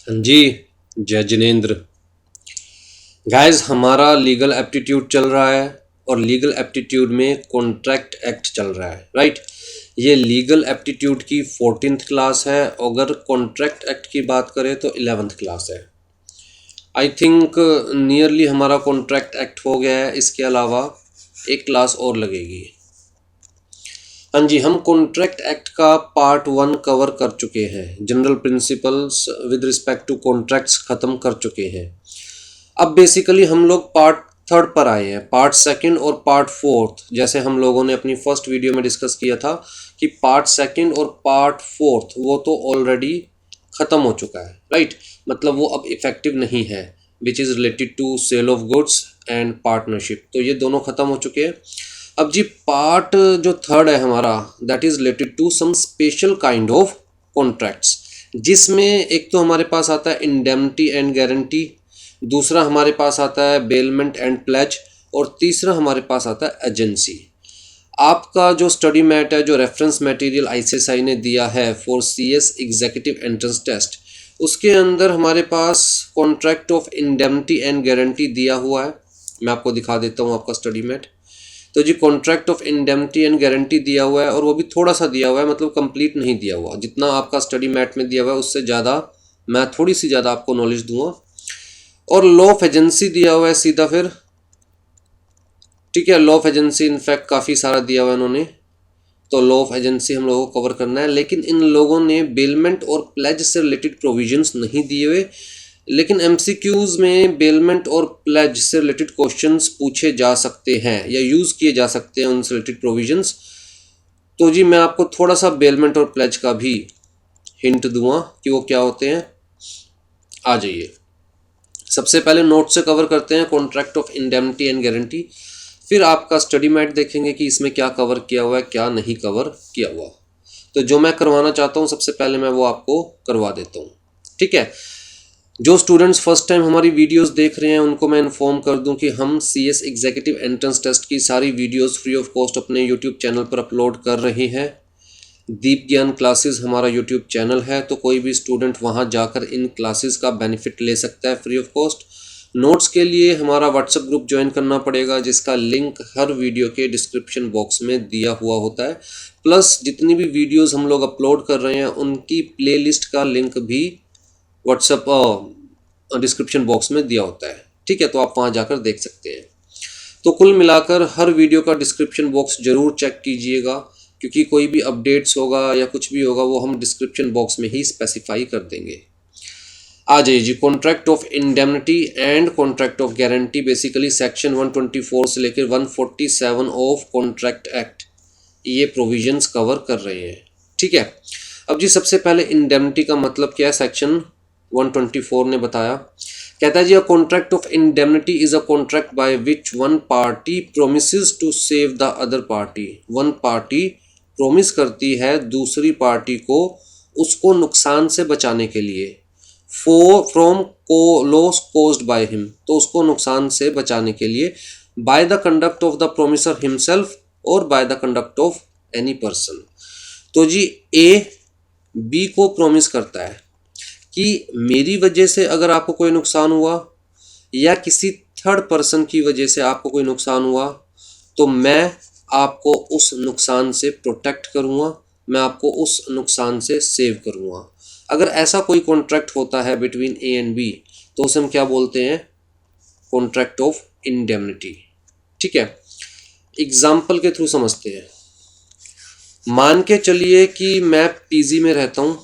जी, जय जिनेंद्र। गाइस, हमारा legal aptitude चल रहा है और लीगल एप्टीट्यूड में कॉन्ट्रैक्ट एक्ट चल रहा है, राइट। ये लीगल एप्टीट्यूड की 14th क्लास है। अगर कॉन्ट्रैक्ट एक्ट की बात करें तो 11th क्लास है। आई थिंक नियरली हमारा कॉन्ट्रैक्ट एक्ट हो गया है। इसके अलावा एक क्लास और लगेगी। हाँ जी, हम कॉन्ट्रैक्ट एक्ट का पार्ट 1 कवर कर चुके हैं। General principles with respect to contracts ख़त्म कर चुके हैं। अब बेसिकली हम लोग पार्ट 3 पर आए हैं। पार्ट 2 और पार्ट 4, जैसे हम लोगों ने अपनी फर्स्ट वीडियो में डिस्कस किया था कि पार्ट 2 और पार्ट 4 वो तो ऑलरेडी ख़त्म हो चुका है, राइट। मतलब वो अब इफ़ेक्टिव नहीं है, which is related to sale of goods and partnership. तो ये दोनों ख़त्म हो चुके हैं। अब जी पार्ट जो 3 है हमारा, that is related to some special kind of contracts, जिसमें एक तो हमारे पास आता है इंडेमनिटी एंड गारंटी, दूसरा हमारे पास आता है बेलमेंट एंड प्लेज, और तीसरा हमारे पास आता है एजेंसी। आपका जो स्टडी मैट है, जो रेफरेंस मटेरियल आईसीएसआई ने दिया है for CS executive entrance test, उसके अंदर हमारे पास contract of indemnity and guarantee दिया हुआ है। मैं आपको दिखा देता हूँ आपका स्टडी मैट। तो जी contract of indemnity and guarantee दिया हुआ है, और वो भी थोड़ा सा दिया हुआ है, मतलब कंप्लीट नहीं दिया हुआ। जितना आपका स्टडी मैट में दिया हुआ है उससे ज़्यादा मैं थोड़ी सी ज़्यादा आपको नॉलेज दूंगा। और लॉ ऑफ एजेंसी दिया हुआ है सीधा फिर, ठीक है। लॉ ऑफ एजेंसी इनफैक्ट काफ़ी सारा दिया हुआ है इन्होंने, तो लॉ ऑफ एजेंसी हम लोगों को कवर करना है। लेकिन इन लोगों ने बेलमेंट और प्लेज से रिलेटेड प्रोविजंस नहीं दिए हुए, लेकिन एमसीक्यूज में बेलमेंट और प्लेज से रिलेटेड क्वेश्चंस पूछे जा सकते हैं या यूज़ किए जा सकते हैं उनसे रिलेटेड प्रोविजंस। तो जी मैं आपको थोड़ा सा बेलमेंट और प्लेज का भी हिंट दूंगा कि वो क्या होते हैं। आ जाइए, सबसे पहले नोट से कवर करते हैं contract of indemnity and guarantee, फिर आपका स्टडी मैट देखेंगे कि इसमें क्या कवर किया हुआ है, क्या नहीं कवर किया हुआ। तो जो मैं करवाना चाहता हूँ सबसे पहले मैं वो आपको करवा देता हूँ, ठीक है। जो स्टूडेंट्स फर्स्ट टाइम हमारी वीडियोस देख रहे हैं उनको मैं इन्फॉर्म कर दूं कि हम सीएस एग्जीक्यूटिव एंट्रेंस टेस्ट की सारी वीडियोस फ्री ऑफ कॉस्ट अपने यूट्यूब चैनल पर अपलोड कर रहे हैं। दीप ज्ञान क्लासेस हमारा यूट्यूब चैनल है, तो कोई भी स्टूडेंट वहां जाकर इन क्लासेस का बेनिफिट ले सकता है फ्री ऑफ कॉस्ट। नोट्स के लिए हमारा व्हाट्सएप ग्रुप ज्वाइन करना पड़ेगा, जिसका लिंक हर वीडियो के डिस्क्रिप्शन बॉक्स में दिया हुआ होता है। प्लस जितनी भी वीडियोस हम लोग अपलोड कर रहे हैं उनकी प्लेलिस्ट का लिंक भी व्हाट्सएप डिस्क्रिप्शन बॉक्स में दिया होता है, ठीक है। तो आप वहाँ जाकर देख सकते हैं। तो कुल मिलाकर हर वीडियो का डिस्क्रिप्शन बॉक्स जरूर चेक कीजिएगा, क्योंकि कोई भी अपडेट्स होगा या कुछ भी होगा वो हम डिस्क्रिप्शन बॉक्स में ही स्पेसिफाई कर देंगे। आ जाइए जी, contract of indemnity and contract of guarantee basically section 124 से लेकर 147 ऑफ कॉन्ट्रैक्ट एक्ट ये प्रोविजंस कवर कर रहे हैं, ठीक है। अब जी सबसे पहले इंडेमनिटी का मतलब क्या है, सेक्शन 124 ने बताया। कहता है जी, a contract of indemnity is a contract by which one party promises to save the other party. One party promise करती है दूसरी पार्टी को उसको नुकसान से बचाने के लिए, फ्रॉम को लॉस कोज्ड बाय हिम, तो उसको नुकसान से बचाने के लिए, by the conduct of the promisor himself और by the conduct of any person. तो जी ए बी को प्रोमिस करता है कि मेरी वजह से अगर आपको कोई नुकसान हुआ या किसी थर्ड पर्सन की वजह से आपको कोई नुकसान हुआ तो मैं आपको उस नुकसान से प्रोटेक्ट करूँगा, मैं आपको उस नुकसान से सेव करूँगा। अगर ऐसा कोई कॉन्ट्रैक्ट होता है बिटवीन ए एंड बी तो उसे हम क्या बोलते हैं, कॉन्ट्रैक्ट ऑफ इंडेमनिटी, ठीक है। एग्जाम्पल के थ्रू समझते हैं। मान के चलिए कि मैं पीजी में रहता हूँ,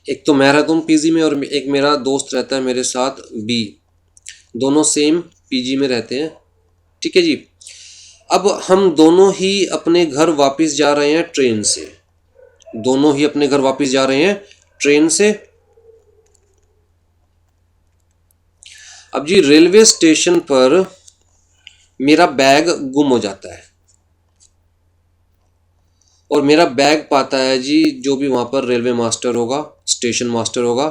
एक तो मैं रहता हूँ पीजी में और एक मेरा दोस्त रहता है मेरे साथ बी, दोनों सेम पीजी में रहते हैं, ठीक है जी। अब हम दोनों ही अपने घर वापस जा रहे हैं ट्रेन से, दोनों ही अपने घर वापस जा रहे हैं ट्रेन से। अब जी रेलवे स्टेशन पर मेरा बैग गुम हो जाता है और मेरा बैग पाता है जी जो भी वहाँ पर रेलवे मास्टर होगा, स्टेशन मास्टर होगा,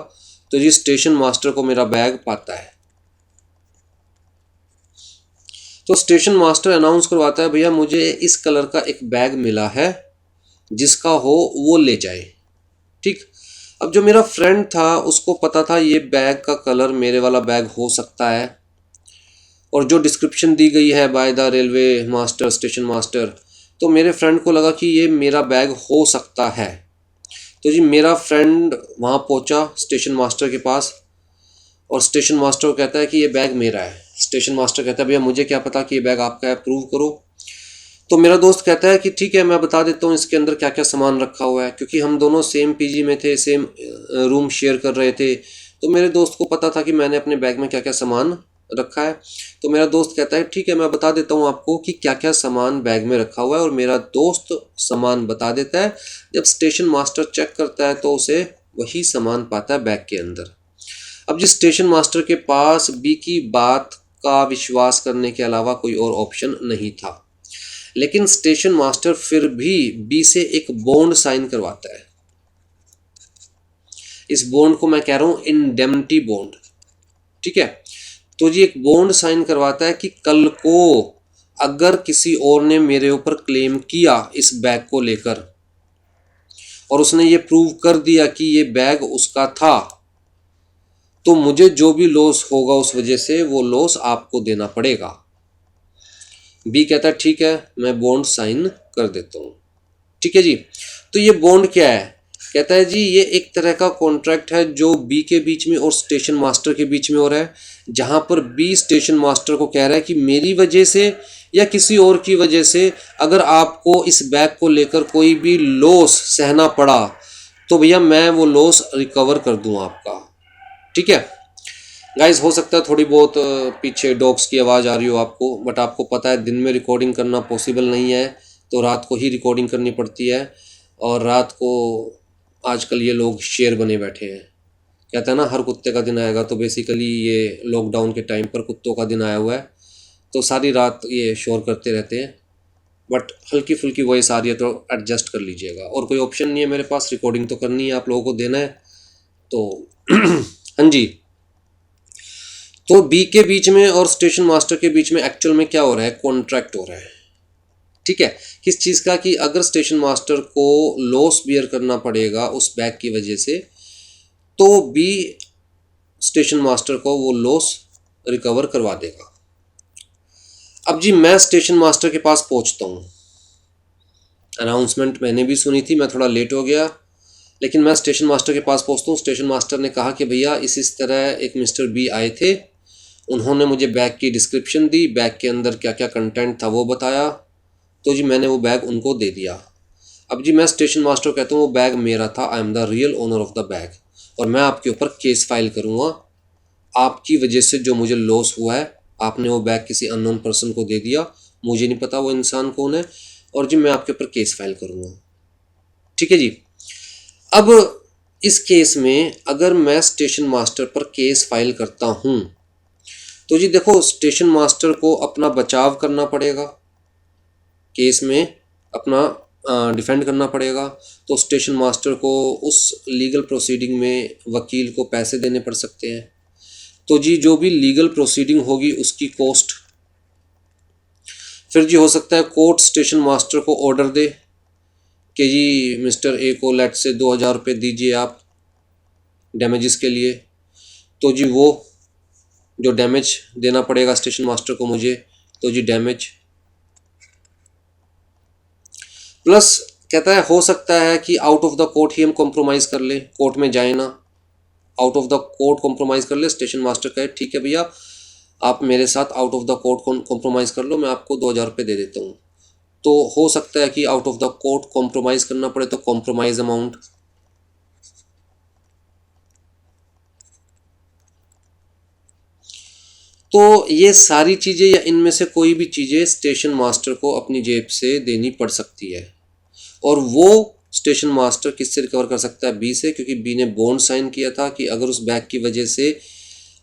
तो जी स्टेशन मास्टर को मेरा बैग पाता है। तो स्टेशन मास्टर अनाउंस करवाता है, भैया मुझे इस कलर का एक बैग मिला है, जिसका हो वो ले जाए, ठीक। अब जो मेरा फ्रेंड था उसको पता था ये बैग का कलर मेरे वाला बैग हो सकता है, और जो डिस्क्रिप्शन दी गई है by the railway master, station master, तो मेरे फ्रेंड को लगा कि ये मेरा बैग हो सकता है। तो जी मेरा फ्रेंड वहाँ पहुँचा स्टेशन मास्टर के पास, और स्टेशन मास्टर को कहता है कि ये बैग मेरा है। स्टेशन मास्टर कहता है भैया मुझे क्या पता कि ये बैग आपका है, प्रूव करो। तो मेरा दोस्त कहता है कि ठीक है मैं बता देता हूँ इसके अंदर क्या क्या सामान रखा हुआ है, क्योंकि हम दोनों सेम पीजी में थे, सेम रूम शेयर कर रहे थे। तो मेरे दोस्त को पता था कि मैंने अपने बैग में क्या क्या सामान रखा है। तो मेरा दोस्त कहता है ठीक है मैं बता देता हूँ आपको कि क्या क्या सामान बैग में रखा हुआ है, और मेरा दोस्त सामान बता देता है। जब स्टेशन मास्टर चेक करता है तो उसे वही सामान पाता है बैग के अंदर। अब जिस स्टेशन मास्टर के पास बी की बात का विश्वास करने के अलावा कोई और ऑप्शन नहीं था, लेकिन स्टेशन मास्टर फिर भी बी से एक बॉन्ड साइन करवाता है। इस बॉन्ड को मैं कह रहा हूं इंडेमनिटी बॉन्ड, ठीक है। तो जी एक बॉन्ड साइन करवाता है कि कल को अगर किसी और ने मेरे ऊपर क्लेम किया इस बैग को लेकर, और उसने ये प्रूव कर दिया कि ये बैग उसका था, तो मुझे जो भी लॉस होगा उस वजह से वो लॉस आपको देना पड़ेगा। बी कहता है ठीक है मैं बॉन्ड साइन कर देता हूँ। ठीक है जी। तो ये बॉन्ड क्या है? कहता है जी ये एक तरह का कॉन्ट्रैक्ट है जो बी के बीच में और स्टेशन मास्टर के बीच में हो रहा है, जहाँ पर बी स्टेशन मास्टर को कह रहा है कि मेरी वजह से या किसी और की वजह से अगर आपको इस बैग को लेकर कोई भी लॉस सहना पड़ा तो भैया मैं वो लॉस रिकवर कर दूँ आपका। ठीक है गाइस, हो सकता है थोड़ी बहुत पीछे डॉग्स की आवाज़ आ रही हो आपको, बट आपको पता है दिन में रिकॉर्डिंग करना पॉसिबल नहीं है, तो रात को ही रिकॉर्डिंग करनी पड़ती है। और रात को आजकल ये लोग शेर बने बैठे हैं। कहते हैं ना हर कुत्ते का दिन आएगा, तो बेसिकली ये लॉकडाउन के टाइम पर कुत्तों का दिन आया हुआ है, तो सारी रात ये शोर करते रहते हैं। बट हल्की फुल्की वॉइस आ रही है तो एडजस्ट कर लीजिएगा, और कोई ऑप्शन नहीं है मेरे पास, रिकॉर्डिंग तो करनी है, आप लोगों को देना है तो हाँ जी। तो बी के बीच में और स्टेशन मास्टर के बीच में एक्चुअल में क्या हो रहा है? कॉन्ट्रैक्ट हो रहा है। ठीक है, किस चीज़ का? कि अगर स्टेशन मास्टर को लॉस बियर करना पड़ेगा उस बैग की वजह से, तो बी स्टेशन मास्टर को वो लॉस रिकवर करवा देगा। अब जी मैं स्टेशन मास्टर के पास पहुंचता हूँ, अनाउंसमेंट मैंने भी सुनी थी, मैं थोड़ा लेट हो गया, लेकिन मैं स्टेशन मास्टर के पास पहुंचता हूँ। स्टेशन मास्टर ने कहा कि भैया इस तरह एक मिस्टर बी आए थे, उन्होंने मुझे बैग की डिस्क्रिप्शन दी, बैग के अंदर क्या क्या कंटेंट था वो बताया, तो जी मैंने वो बैग उनको दे दिया। अब जी मैं स्टेशन मास्टर कहता हूँ वो बैग मेरा था, I am the real owner of the bag, और मैं आपके ऊपर केस फाइल करूँगा। आपकी वजह से जो मुझे लॉस हुआ है, आपने वो बैग किसी अननोन पर्सन को दे दिया, मुझे नहीं पता वो इंसान कौन है, और जी मैं आपके ऊपर केस फाइल करूँगा। ठीक है जी। अब इस केस में अगर मैं स्टेशन मास्टर पर केस फाइल करता हूँ, तो जी देखो स्टेशन मास्टर को अपना बचाव करना पड़ेगा, केस में अपना डिफेंड करना पड़ेगा। तो स्टेशन मास्टर को उस लीगल प्रोसीडिंग में वकील को पैसे देने पड़ सकते हैं। तो जी जो भी लीगल प्रोसीडिंग होगी उसकी कॉस्ट, फिर जी हो सकता है कोर्ट स्टेशन मास्टर को ऑर्डर दे कि जी मिस्टर ए को लेट से 2000 रुपये दीजिए आप डैमेजेस के लिए, तो जी वो जो डैमेज देना पड़ेगा स्टेशन मास्टर को मुझे, तो जी डैमेज प्लस कहता है हो सकता है कि आउट ऑफ द कोर्ट ही हम कॉम्प्रोमाइज़ कर ले, कोर्ट में जाए ना, out of the court compromise कर ले। स्टेशन मास्टर कहे ठीक है भैया आप मेरे साथ out of the court compromise कर लो, मैं आपको 2000 रुपये दे देता हूँ। तो हो सकता है कि out of the court compromise करना पड़े, तो कॉम्प्रोमाइज़ अमाउंट। तो ये सारी चीज़ें या इनमें से कोई भी चीज़ें स्टेशन मास्टर को अपनी जेब से देनी पड़ सकती है, और वो स्टेशन मास्टर किससे रिकवर कर सकता है? बी से, क्योंकि बी ने बॉन्ड साइन किया था कि अगर उस बैग की वजह से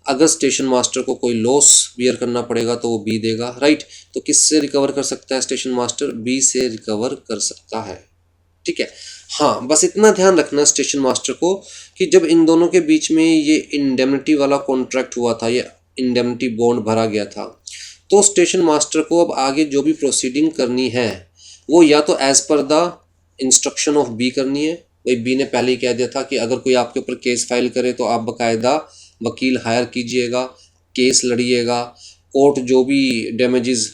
अगर स्टेशन मास्टर को कोई लॉस बियर करना पड़ेगा तो वो बी देगा, राइट। तो किससे रिकवर कर सकता है स्टेशन मास्टर? बी से रिकवर कर सकता है। ठीक है, हाँ बस इतना ध्यान रखना स्टेशन मास्टर को कि जब इन दोनों के बीच में ये इंडेमनिटी वाला कॉन्ट्रैक्ट हुआ था, ये इंडेमनिटी बॉन्ड भरा गया था, तो स्टेशन मास्टर को अब आगे जो भी प्रोसीडिंग करनी है वो या तो as per the instruction of B करनी है, भाई बी ने पहले ही कह दिया था कि अगर कोई आपके ऊपर केस फाइल करे तो आप बाकायदा वकील हायर कीजिएगा, केस लड़िएगा, कोर्ट जो भी डैमेजेस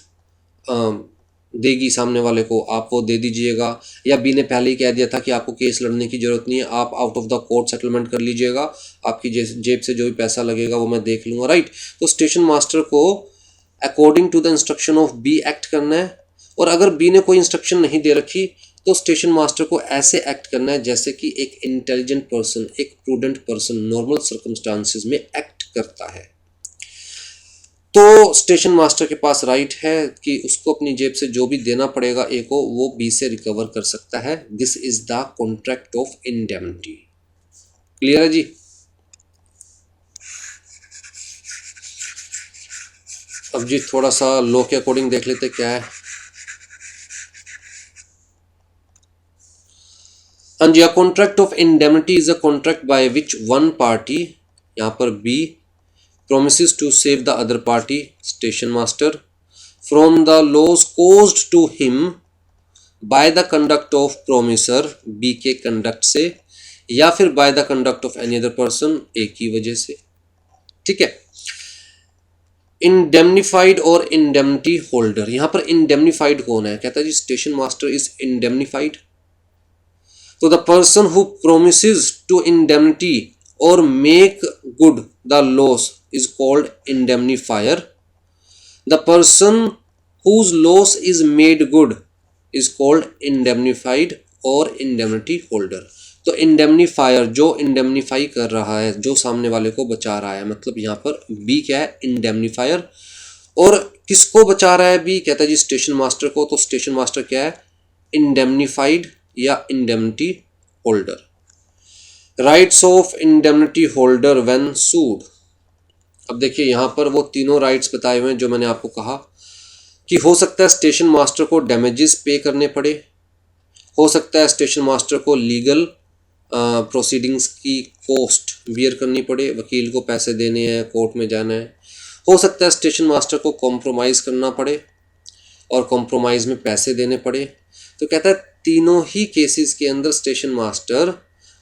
देगी सामने वाले को आप वो दे दीजिएगा। या बी ने पहले ही कह दिया था कि आपको केस लड़ने की ज़रूरत नहीं है, आप out of the court settlement कर लीजिएगा, आपकी जेब से जो भी पैसा लगेगा वो मैं देख लूँगा, राइट। तो स्टेशन मास्टर को according to the instruction of B act करना है। और अगर बी ने कोई इंस्ट्रक्शन नहीं दे रखी तो स्टेशन मास्टर को ऐसे एक्ट करना है जैसे कि एक इंटेलिजेंट पर्सन, एक प्रूडेंट पर्सन नॉर्मल सर्कमस्टांसिस में एक्ट करता है। तो स्टेशन मास्टर के पास राइट है कि उसको अपनी जेब से जो भी देना पड़ेगा ए को वो बी से रिकवर कर सकता है। This is the contract of indemnity. Clear है जी? अब जी थोड़ा सा लॉ के अकॉर्डिंग देख लेते क्या है। हाँ जी, a contract of indemnity is a contract by which one party, यहाँ पर B, promises to save the other party, station master, from the loss caused to him by the conduct of promiser, B के conduct से, या फिर by the conduct of any other person, A की वजह से। ठीक है। इंडेमनिफाइड और इंडेमनिटी होल्डर, यहाँ पर इंडेमनिफाइड कौन है? कहता है जी स्टेशन मास्टर इज इंडेमनिफाइड। तो the person who promises to indemnity or make good the loss is called indemnifier. The person whose loss is made good is called indemnified or indemnity holder. तो indemnifier जो indemnify कर रहा है, जो सामने वाले को बचा रहा है, मतलब यहाँ पर B क्या है? indemnifier। और किसको बचा रहा है B? कहता है जी स्टेशन मास्टर को। तो स्टेशन मास्टर क्या है? indemnified या indemnity holder। Rights of indemnity holder when sued. अब देखिए यहाँ पर वो तीनों राइट्स बताए हुए हैं जो मैंने आपको कहा कि हो सकता है स्टेशन मास्टर को डैमेजेस पे करने पड़े, हो सकता है स्टेशन मास्टर को लीगल प्रोसीडिंग्स की कॉस्ट बियर करनी पड़े, वकील को पैसे देने हैं, कोर्ट में जाना है, हो सकता है स्टेशन मास्टर को कॉम्प्रोमाइज़ करना पड़े और कॉम्प्रोमाइज़ में पैसे देने पड़े। तो कहता है तीनों ही केसेस के अंदर स्टेशन मास्टर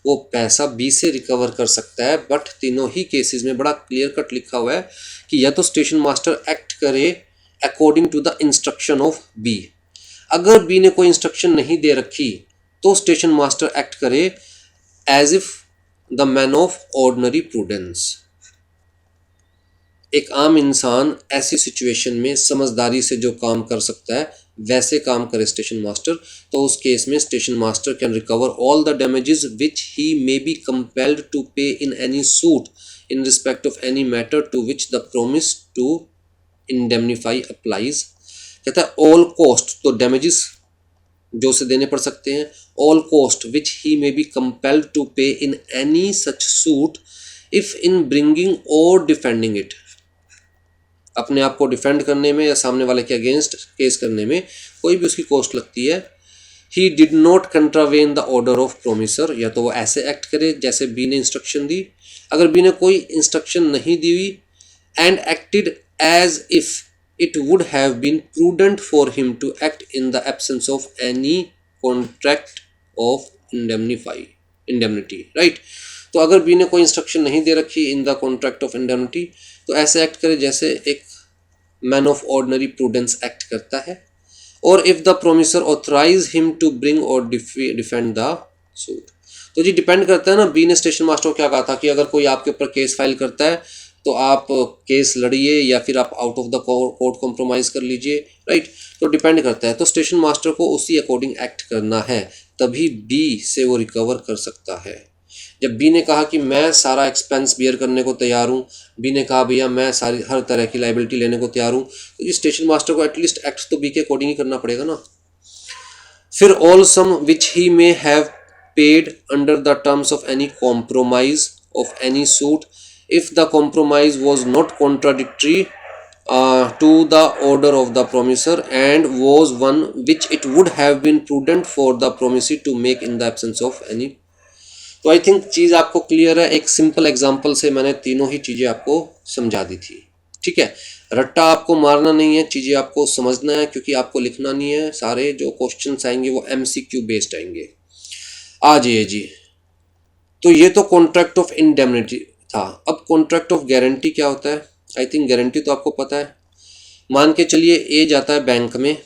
वो पैसा बी से रिकवर कर सकता है। बट तीनों ही केसेस में बड़ा क्लियर कट लिखा हुआ है कि या तो स्टेशन मास्टर एक्ट करे according to the instruction of B. अगर बी ने कोई इंस्ट्रक्शन नहीं दे रखी तो स्टेशन मास्टर एक्ट करे as if the man of ordinary prudence. एक आम इंसान ऐसी सिचुएशन में समझदारी से जो काम कर सकता है वैसे काम करे स्टेशन मास्टर, तो उस केस में station master can recover all the damages which he may be compelled to pay in any suit in respect of any matter to which the promise to indemnify applies. कहता है all cost, तो damages जो से देने पड़ सकते हैं, all cost which he may be compelled to pay in any such suit if in bringing or defending it. अपने आप को डिफेंड करने में या सामने वाले के अगेंस्ट केस करने में कोई भी उसकी कॉस्ट लगती है। He did not contravene the order of promisor, या तो वो ऐसे एक्ट करे जैसे बी ने इंस्ट्रक्शन दी। अगर बी ने कोई इंस्ट्रक्शन नहीं दी हुई and acted as if it would have been prudent for him to act in the absence of any contract of indemnity, right. तो अगर बी ने कोई इंस्ट्रक्शन नहीं दे रखी in the contract of indemnity तो ऐसे एक्ट करे जैसे एक man of ordinary prudence act करता है। और if the promisor authorise him to bring or defend the suit. तो जी डिपेंड करता है ना, बी ने स्टेशन मास्टर को क्या कहा था कि अगर कोई आपके ऊपर केस फाइल करता है तो आप केस लड़िए या फिर आप out of the court compromise कर लीजिए, राइट। तो डिपेंड करता है, तो स्टेशन मास्टर को उसी अकॉर्डिंग एक्ट करना है, तभी बी से वो रिकवर कर सकता है। जब बी ने कहा कि मैं सारा एक्सपेंस बियर करने को तैयार हूँ, बी ने कहा भैया मैं सारी हर तरह की लाइबिलिटी लेने को तैयार हूँ, तो ये स्टेशन मास्टर को एटलीस्ट एक्ट तो बी के अकॉर्डिंग ही करना पड़ेगा ना। फिर all sum which he may have paid under the terms of any compromise of any suit if the compromise was not contradictory to the order of the promisor and was one which it would have been prudent for the promisee to make in the absence of any। तो I think चीज़ आपको clear है। एक simple example से मैंने तीनों ही चीज़ें आपको समझा दी थी, ठीक है। रट्टा आपको मारना नहीं है, चीज़ें आपको समझना है, क्योंकि आपको लिखना नहीं है। सारे जो क्वेश्चंस आएंगे वो MCQ बेस्ड आएंगे। आ जाइए जी। तो ये तो कॉन्ट्रैक्ट ऑफ इंडेमनिटी था। अब कॉन्ट्रैक्ट ऑफ गारंटी क्या होता है? आई थिंक गारंटी तो आपको पता है। मान के चलिए ए जाता है बैंक में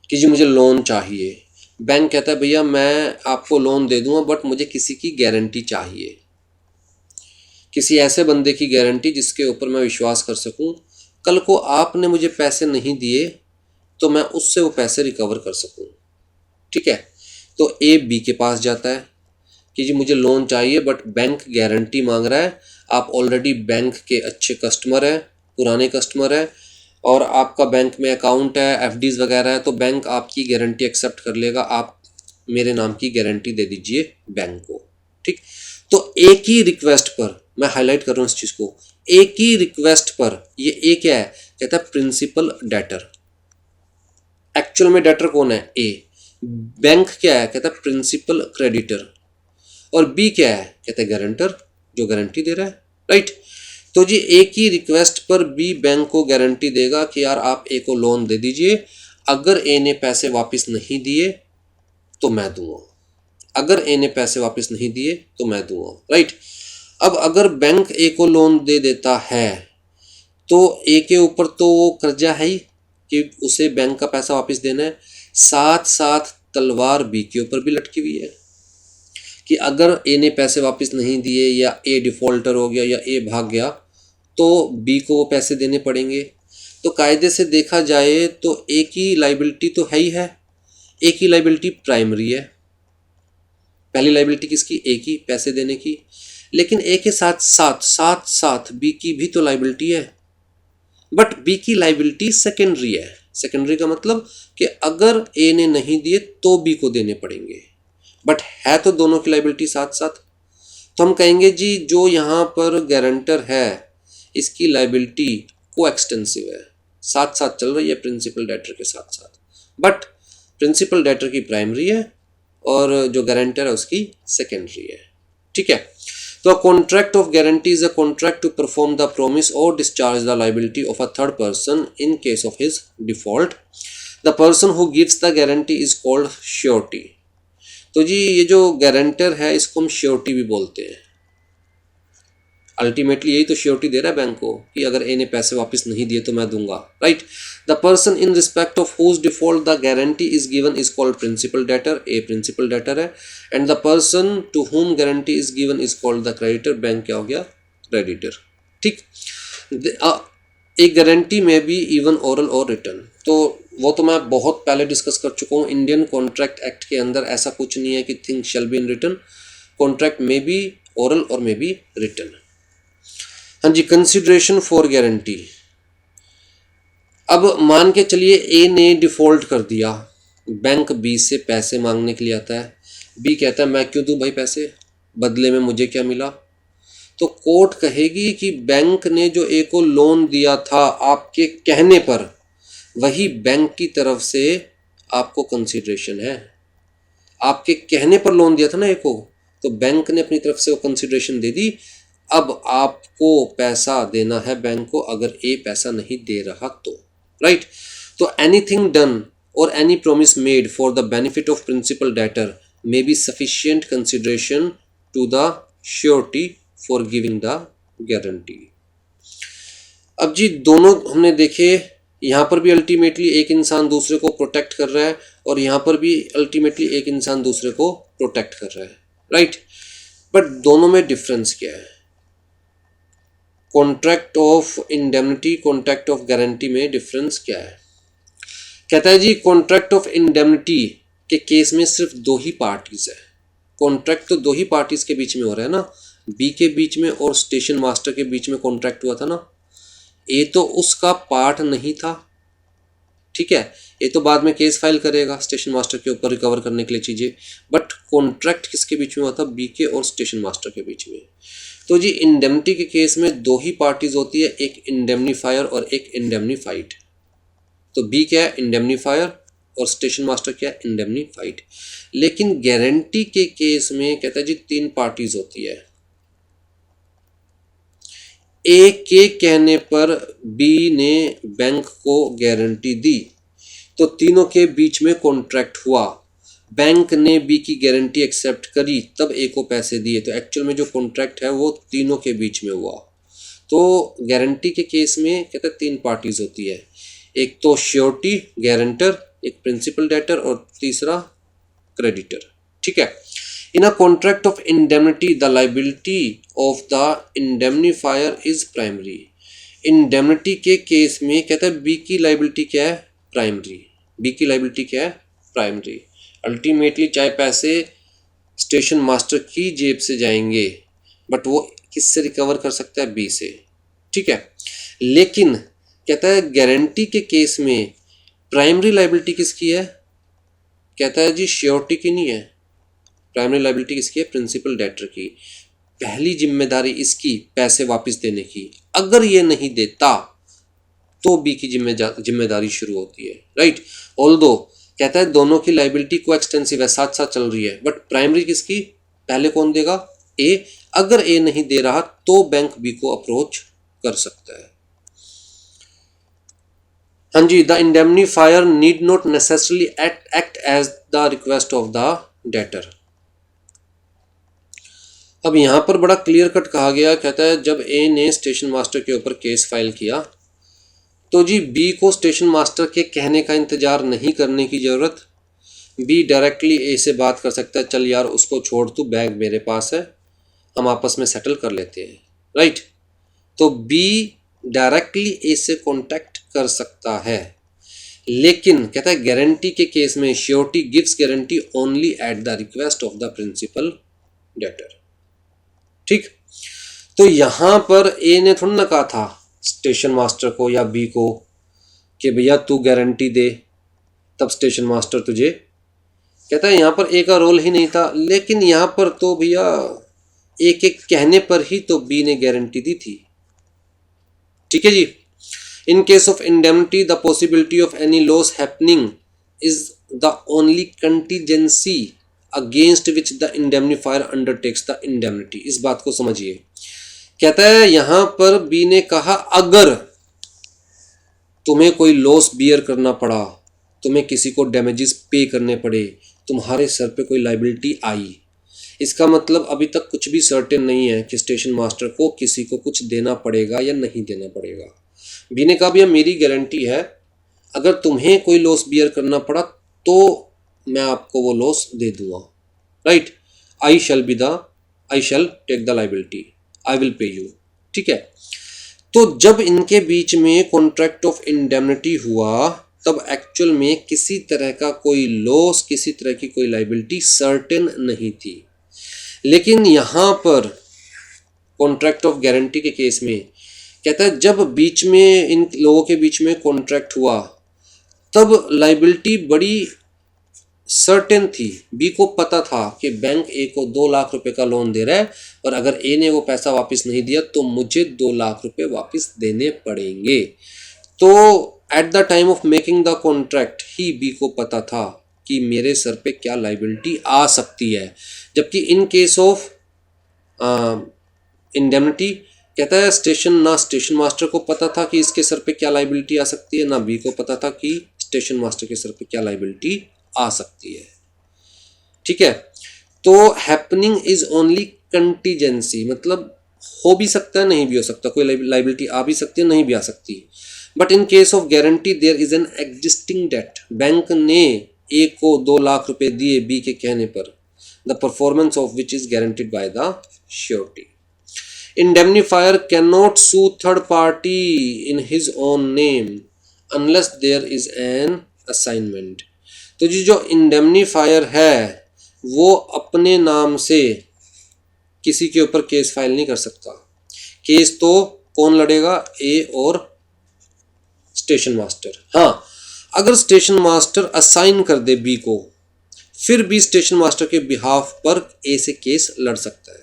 कि जी मुझे लोन चाहिए। बैंक कहता है भैया मैं आपको लोन दे दूंगा बट मुझे किसी की गारंटी चाहिए, किसी ऐसे बंदे की गारंटी जिसके ऊपर मैं विश्वास कर सकूं, कल को आपने मुझे पैसे नहीं दिए तो मैं उससे वो पैसे रिकवर कर सकूं। ठीक है, तो ए बी के पास जाता है कि जी मुझे लोन चाहिए बट बैंक गारंटी मांग रहा है। आप ऑलरेडी बैंक के अच्छे कस्टमर हैं, पुराने कस्टमर हैं, और आपका बैंक में अकाउंट है, एफडीज वगैरह है, तो बैंक आपकी गारंटी एक्सेप्ट कर लेगा। आप मेरे नाम की गारंटी दे दीजिए बैंक को। ठीक, तो एक ही रिक्वेस्ट पर, मैं हाईलाइट कर रहा हूँ इस चीज़ को, एक ही रिक्वेस्ट पर, ये ए क्या है? कहता है प्रिंसिपल डेटर। एक्चुअल में डेटर कौन है? ए। बैंक क्या है? कहता है प्रिंसिपल क्रेडिटर। और बी क्या है? कहते हैं गारंटर, जो गारंटी दे रहा है। राइट, तो जी एक ही रिक्वेस्ट पर बी बैंक को गारंटी देगा कि यार आप ए को लोन दे दीजिए, अगर ए ने पैसे वापस नहीं दिए तो मैं दूंगा, अगर ए ने पैसे वापस नहीं दिए तो मैं दूंगा। राइट, अब अगर बैंक ए को लोन दे देता है तो ए के ऊपर तो वो कर्जा है ही कि उसे बैंक का पैसा वापस देना है, साथ साथ तलवार बी के ऊपर भी लटकी हुई है कि अगर ए ने पैसे वापस नहीं दिए या ए डिफॉल्टर हो गया या ए भाग गया तो बी को वो पैसे देने पड़ेंगे। तो कायदे से देखा जाए तो ए की लाइबिलिटी तो है ही है, ए की लाइबिलिटी प्राइमरी है। पहली लाइबिलिटी किसकी? ए की, पैसे देने की। लेकिन ए के साथ साथ साथ साथ बी की भी तो लाइबिलिटी है, बट बी की लाइबिलिटी सेकेंडरी है। सेकेंडरी का मतलब कि अगर ए ने नहीं दिए तो बी को देने पड़ेंगे, बट है तो दोनों की लाइबिलिटी साथ साथ। तो हम कहेंगे जी जो यहाँ पर गारंटर है इसकी लाइबिलिटी को एक्सटेंसिव है, साथ साथ चल रही है प्रिंसिपल डेटर के साथ साथ, बट प्रिंसिपल डेटर की प्राइमरी है और जो गारंटर है उसकी सेकेंडरी है। ठीक है, तो a contract of guarantee is a contract to perform the promise or discharge the liability of a third person in case of his default. The person who gives the guarantee is called surety. तो जी ये जो guarantor है इसको हम surety भी बोलते हैं। Ultimately यही तो श्योरिटी दे रहा है बैंक को कि अगर ए ने पैसे वापस नहीं दिए तो मैं दूंगा। Right, the person in respect of whose default the guarantee is given is called principal debtor. A principal debtor है, and the person to whom guarantee is given is called the creditor. Bank क्या हो गया? Creditor. ठीक, एक guarantee में भी even oral और return, तो वो तो मैं बहुत पहले डिस्कस कर चुका हूँ। इंडियन कॉन्ट्रैक्ट एक्ट के अंदर ऐसा कुछ नहीं है कि things shall be in return. Contract में भी ओरल और में भी रिटर्न। हाँ जी, कंसिडरेशन फॉर गारंटी। अब मान के चलिए ए ने डिफॉल्ट कर दिया, बैंक बी से पैसे मांगने के लिए आता है। बी कहता है मैं क्यों दूं भाई पैसे, बदले में मुझे क्या मिला? तो कोर्ट कहेगी कि बैंक ने जो ए को लोन दिया था आपके कहने पर, वही बैंक की तरफ से आपको कंसिडरेशन है। आपके कहने पर लोन दिया था ना ए को, तो बैंक ने अपनी तरफ से वो कंसिडरेशन दे दी। अब आपको पैसा देना है बैंक को अगर ए पैसा नहीं दे रहा तो। राइट, तो anything done or any promise made for the benefit of principal debtor may be sufficient consideration to the surety for giving the guarantee. अब जी दोनों हमने देखे, यहाँ पर भी अल्टीमेटली एक इंसान दूसरे को प्रोटेक्ट कर रहा है और यहाँ पर भी अल्टीमेटली एक इंसान दूसरे को प्रोटेक्ट कर रहा है। राइट, बट दोनों में डिफरेंस क्या है? Contract of indemnity, contract of guarantee में डिफरेंस क्या है? कहता है जी कॉन्ट्रैक्ट ऑफ इंडेमनिटी के केस में सिर्फ दो ही पार्टीज है। कॉन्ट्रैक्ट तो दो ही पार्टीज के बीच में हो रहा है ना, बी के बीच में और स्टेशन मास्टर के बीच में कॉन्ट्रैक्ट हुआ था ना। ए तो उसका पार्ट नहीं था, ठीक है, ये तो बाद में केस फाइल करेगा स्टेशन मास्टर के ऊपर रिकवर करने के लिए चीज़ें, बट कॉन्ट्रैक्ट किसके बीच में हुआ था? बी के और स्टेशन मास्टर के बीच में। तो जी इंडेमनिटी के केस में दो ही पार्टीज होती है, एक इंडेमनीफायर और एक इंडेमनीफाइड। तो बी क्या है? इंडेमनीफायर, और स्टेशन मास्टर क्या है? इंडेमनीफाइड। लेकिन गारंटी के केस में कहता है जी तीन पार्टीज होती है। ए के कहने पर बी ने बैंक को गारंटी दी, तो तीनों के बीच में कॉन्ट्रैक्ट हुआ। बैंक ने बी की गारंटी एक्सेप्ट करी तब ए को पैसे दिए, तो एक्चुअल में जो कॉन्ट्रैक्ट है वो तीनों के बीच में हुआ। तो गारंटी के केस में कहते हैं 3 पार्टीज होती है, एक तो श्योरिटी गारंटर, एक प्रिंसिपल डेटर और तीसरा क्रेडिटर। ठीक है। In a contract of indemnity the liability of the indemnifier is primary. Indemnity के केस में कहता है बी की लायबिलिटी क्या है, प्राइमरी। बी की लायबिलिटी क्या है, प्राइमरी। अल्टीमेटली चाहे पैसे स्टेशन मास्टर की जेब से जाएंगे बट वो किससे रिकवर कर सकता है, बी से। ठीक है। लेकिन कहता है गारंटी के केस में प्राइमरी लायबिलिटी किसकी है, कहता है जी श्योरिटी की नहीं है, प्राइमरी लायबिलिटी किसकी है, प्रिंसिपल डेटर की। पहली जिम्मेदारी इसकी पैसे वापस देने की, अगर ये नहीं देता तो बी की जिम्मेदारी शुरू होती है, राइट। ऑल्दो कहता है दोनों की लायबिलिटी को एक्सटेंसिव है, साथ साथ चल रही है, बट प्राइमरी किसकी, पहले कौन देगा, ए। अगर ए नहीं दे रहा तो बैंक बी को अप्रोच कर सकता है। हाँ जी, the indemnifier need not necessarily act as the request of the debtor. अब यहां पर बड़ा क्लियर कट कहा गया, कहता है जब ए ने स्टेशन मास्टर के ऊपर केस फाइल किया तो जी बी को स्टेशन मास्टर के कहने का इंतजार नहीं करने की ज़रूरत। बी डायरेक्टली ए से बात कर सकता है, चल यार उसको छोड़, तू बैग मेरे पास है, हम आपस में सेटल कर लेते हैं, राइट। तो बी डायरेक्टली ए से कॉन्टैक्ट कर सकता है। लेकिन कहता है गारंटी के केस में surety gives guarantee only at the request of the principal debtor. ठीक। तो यहां पर ए ने थोड़ा ना कहा था स्टेशन मास्टर को या बी को कि भैया तू गारंटी दे तब स्टेशन मास्टर तुझे, कहता है यहां पर ए का रोल ही नहीं था। लेकिन यहां पर तो भैया ए के कहने पर ही तो बी ने गारंटी दी थी। ठीक है जी। In case of indemnity the possibility of any loss happening is the only contingency against which the indemnifier undertakes the indemnity. इस बात को समझिए, कहता है यहां पर बी ने कहा अगर तुम्हें कोई लॉस बियर करना पड़ा, तुम्हें किसी को डैमेजेस पे करने पड़े, तुम्हारे सर पे कोई लायबिलिटी आई, इसका मतलब अभी तक कुछ भी सर्टेन नहीं है कि स्टेशन मास्टर को किसी को कुछ देना पड़ेगा या नहीं देना पड़ेगा। बी ने कहा भैया मेरी गारंटी है, अगर तुम्हें कोई लॉस बियर करना पड़ा तो मैं आपको वो लॉस दे दूंगा, right. I shall take the liability, I will pay you. ठीक है। तो जब इनके बीच में कॉन्ट्रैक्ट ऑफ इंडेमनिटी हुआ तब एक्चुअल में किसी तरह का कोई लॉस, किसी तरह की कोई लायबिलिटी सर्टेन नहीं थी। लेकिन यहां पर कॉन्ट्रैक्ट ऑफ गारंटी के केस में कहता है जब बीच में इन लोगों के बीच में कॉन्ट्रैक्ट हुआ तब लायबिलिटी बड़ी सर्टेन थी। बी को पता था कि बैंक ए को 2 लाख रुपए का लोन दे रहा है और अगर ए ने वो पैसा वापस नहीं दिया तो मुझे 2 लाख रुपए वापस देने पड़ेंगे। तो at the time of making the contract ही बी को पता था कि मेरे सर पे क्या लायबिलिटी आ सकती है। जबकि इन केस ऑफ इंडेमनिटी कहता है स्टेशन मास्टर को पता था कि इसके सर पे क्या लायबिलिटी आ सकती है, ना बी को पता था कि स्टेशन मास्टर के सर पे क्या लायबिलिटी आ सकती है। ठीक है। तो हैपनिंग इज ओनली कंटीजेंसी, मतलब हो भी सकता है नहीं भी हो सकता, कोई लायबिलिटी आ भी सकती है नहीं भी आ सकती। But in case of guarantee there is an existing debt. Bank ने ए को 2 लाख रुपए दिए बी के कहने पर, the performance of which is guaranteed by the surety. Indemnifier cannot sue third party in his own name unless there is an assignment. तो जी जो इंडेमनीफायर है वो अपने नाम से किसी के ऊपर केस फाइल नहीं कर सकता। केस तो कौन लड़ेगा, ए और स्टेशन मास्टर। हाँ, अगर स्टेशन मास्टर असाइन कर दे बी को फिर भी स्टेशन मास्टर के बिहाफ पर ए से केस लड़ सकता है।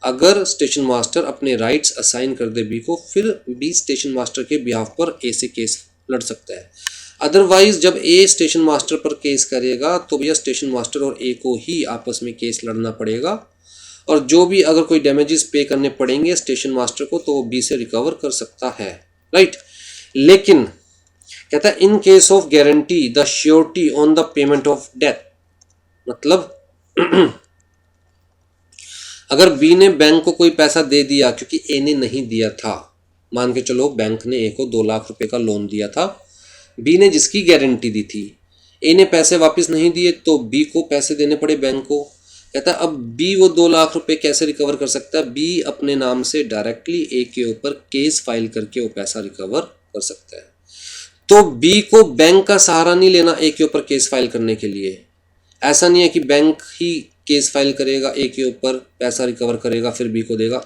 अगर स्टेशन मास्टर अपने राइट्स असाइन कर दे बी को फिर बी स्टेशन मास्टर के बिहाफ पर ए से केस लड़ सकता है। अदरवाइज जब ए स्टेशन मास्टर पर केस करेगा तो भैया स्टेशन मास्टर और ए को ही आपस में केस लड़ना पड़ेगा और जो भी अगर कोई डैमेजेस पे करने पड़ेंगे स्टेशन मास्टर को तो वो बी से रिकवर कर सकता है, राइट। लेकिन कहता है इन case of guarantee the surety on the payment of death मतलब अगर बी ने बैंक को कोई पैसा दे दिया क्योंकि ए ने नहीं दिया था, मान के चलो बैंक ने ए को 2 लाख रुपए का लोन दिया था, बी ने जिसकी गारंटी दी थी, ए ने पैसे वापस नहीं दिए तो बी को पैसे देने पड़े बैंक को। कहता है अब बी वो 2 लाख रुपए कैसे रिकवर कर सकता है? बी अपने नाम से डायरेक्टली ए के ऊपर केस फाइल करके वो पैसा रिकवर कर सकता है। तो बी को बैंक का सहारा नहीं लेना ए के ऊपर केस फाइल करने के लिए। ऐसा नहीं है कि बैंक ही केस फाइल करेगा, ए के ऊपर पैसा रिकवर करेगा फिर बी को देगा।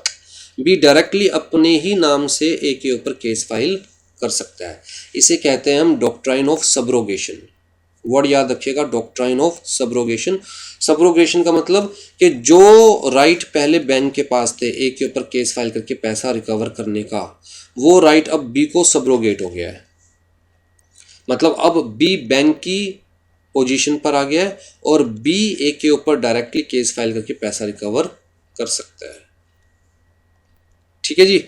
बी डायरेक्टली अपने ही नाम से ए के ऊपर केस फाइल कर सकता है। इसे कहते हैं हम डॉक्ट्राइन ऑफ सबरोगेशन। वर्ड याद रखिएगा, डॉक्ट्राइन ऑफ सबरोगेशन। सबरोगेशन का मतलब कि जो राइट पहले बैंक के पास थे ए के ऊपर केस फाइल करके पैसा रिकवर करने का, वो राइट अब बी को सबरोगेट हो गया है। मतलब अब बी बैंक की पोजीशन पर आ गया है और बी ए के ऊपर डायरेक्टली केस फाइल करके पैसा रिकवर कर सकता है। ठीक है जी।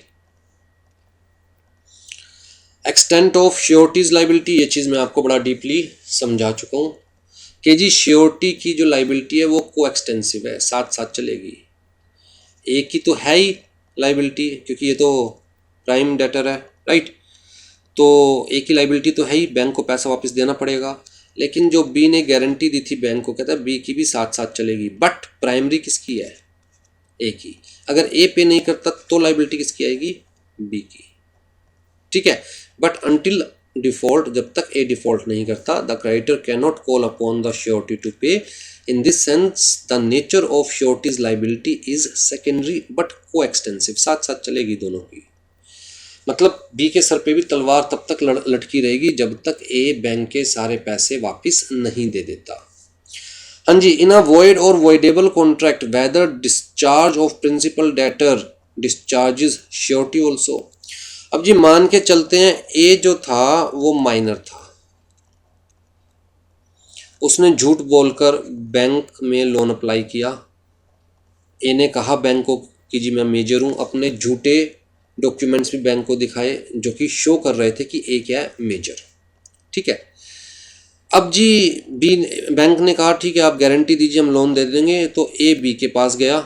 एक्सटेंट ऑफ श्योरिटीज लाइबिलिटी, ये चीज मैं आपको बड़ा डीपली समझा चुका हूं कि जी श्योरिटी की जो लाइबिलिटी है वो को एक्सटेंसिव है, साथ साथ चलेगी। ए की तो है ही लाइबिलिटी क्योंकि ये तो प्राइम डेटर है, राइट। तो ए की लाइबिलिटी तो है ही, बैंक को पैसा वापस देना पड़ेगा। लेकिन जो बी ने गारंटी दी थी बैंक को, कहता है बी की भी साथ साथ चलेगी, बट प्राइमरी किसकी है? ए की। अगर ए पे नहीं करता तो लाइबिलिटी किसकी आएगी? बी की। ठीक है। बट अंटिल डिफॉल्ट, जब तक ए डिफॉल्ट नहीं करता, the creditor can not call upon the surety to pay. In this sense the nature of surety's liability is secondary but coextensive, साथ साथ चलेगी दोनों की। मतलब बी के सर पे भी तलवार तब तक लटकी रहेगी जब तक ए बैंक के सारे पैसे वापस नहीं दे देता। हाँ जी। In a void or voidable contract whether discharge of principal debtor discharges surety also. अब जी मान के चलते हैं ए जो था वो माइनर था, उसने झूठ बोलकर बैंक में लोन अप्लाई किया। ए ने कहा बैंक को कि जी मैं मेजर हूं, अपने झूठे डॉक्यूमेंट्स भी बैंक को दिखाए जो कि शो कर रहे थे कि ए क्या है? मेजर। ठीक है। अब जी बी बैंक ने कहा ठीक है आप गारंटी दीजिए हम लोन दे देंगे। तो ए बी के पास गया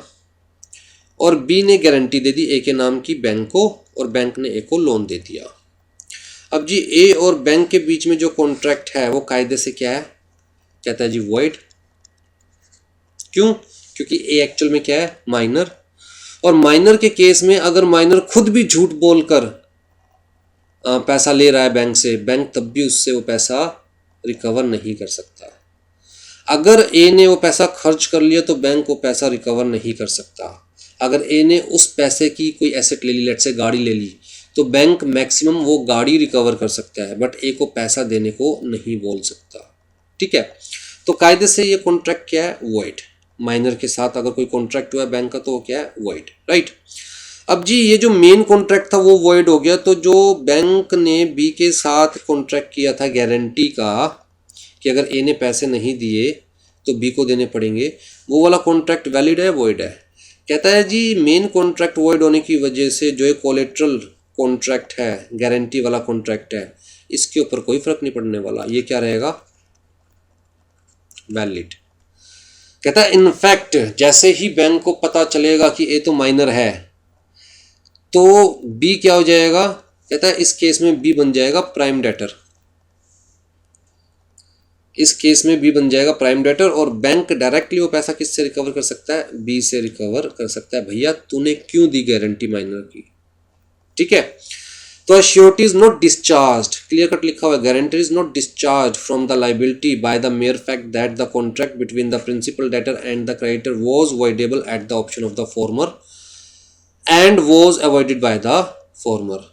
और बी ने गारंटी दे दी ए के नाम की बैंक को और बैंक ने ए को लोन दे दिया। अब जी ए और बैंक के बीच में जो कॉन्ट्रैक्ट है वो कायदे से क्या है? कहता है जी वॉइड। क्यों? क्योंकि ए एक्चुअल में क्या है? माइनर। और माइनर के केस में अगर माइनर खुद भी झूठ बोलकर पैसा ले रहा है बैंक से, बैंक तब भी उससे वो पैसा रिकवर नहीं कर सकता। अगर ए ने वो पैसा खर्च कर लिया तो बैंक वो पैसा रिकवर नहीं कर सकता। अगर ए ने उस पैसे की कोई एसेट ले ली, लेट से गाड़ी ले ली, तो बैंक मैक्सिमम वो गाड़ी रिकवर कर सकता है बट ए को पैसा देने को नहीं बोल सकता। ठीक है। तो कायदे से ये कॉन्ट्रैक्ट क्या है? वॉइड। माइनर के साथ अगर कोई कॉन्ट्रैक्ट हुआ है बैंक का तो वो क्या है? Void, right. अब जी ये जो मेन कॉन्ट्रैक्ट था वो वॉइड हो गया। तो जो बैंक ने बी के साथ कॉन्ट्रैक्ट किया था गारंटी का कि अगर ए ने पैसे नहीं दिए तो बी को देने पड़ेंगे, वो वाला कॉन्ट्रैक्ट वैलिड है? वॉइड है? कहता है जी मेन कॉन्ट्रैक्ट वॉइड होने की वजह से जो एक कोलेट्रल कॉन्ट्रैक्ट है, गारंटी वाला कॉन्ट्रैक्ट है, इसके ऊपर कोई फर्क नहीं पड़ने वाला। ये क्या रहेगा? वैलिड। कहता है इनफैक्ट जैसे ही बैंक को पता चलेगा कि ए तो माइनर है तो बी क्या हो जाएगा? कहता है इस केस में बी बन जाएगा प्राइम डेटर। इस केस में बी बन जाएगा प्राइम डेटर और बैंक डायरेक्टली वो पैसा किससे रिकवर कर सकता है? बी से रिकवर कर सकता है। भैया तूने क्यों दी गारंटी माइनर की? ठीक है। तो surety is not discharge, clear cut लिखा हुआ है, guarantor is not discharge from the liability by the mere fact that the contract between the principal debtor and the creditor was voidable at the option of the former and was avoided by the former.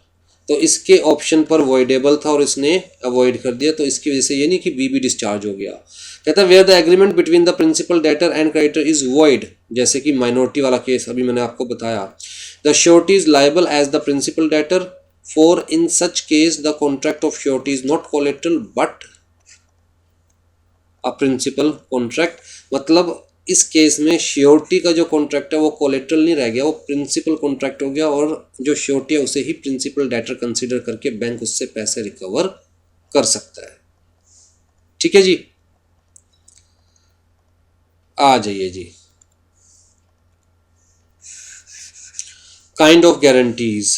तो इसके option पर voidable था और इसने avoid कर दिया, तो इसकी वजह से ये नहीं कि बी भी डिस्चार्ज हो गया। कहता है where the agreement between the principal debtor and creditor is void, जैसे कि माइनॉरिटी वाला केस अभी मैंने आपको बताया, the surety is liable as the principal debtor for in such case the contract of surety is not collateral but a principal contract। मतलब इस case में श्योरिटी का जो कॉन्ट्रैक्ट है वो कोलेट्रल नहीं रह गया, वो प्रिंसिपल कॉन्ट्रैक्ट हो गया और जो श्योरिटी है उसे ही प्रिंसिपल डेटर कंसीडर करके बैंक उससे पैसे रिकवर कर सकता है। ठीक है जी। आ जाइए जी। काइंड ऑफ गारंटीज,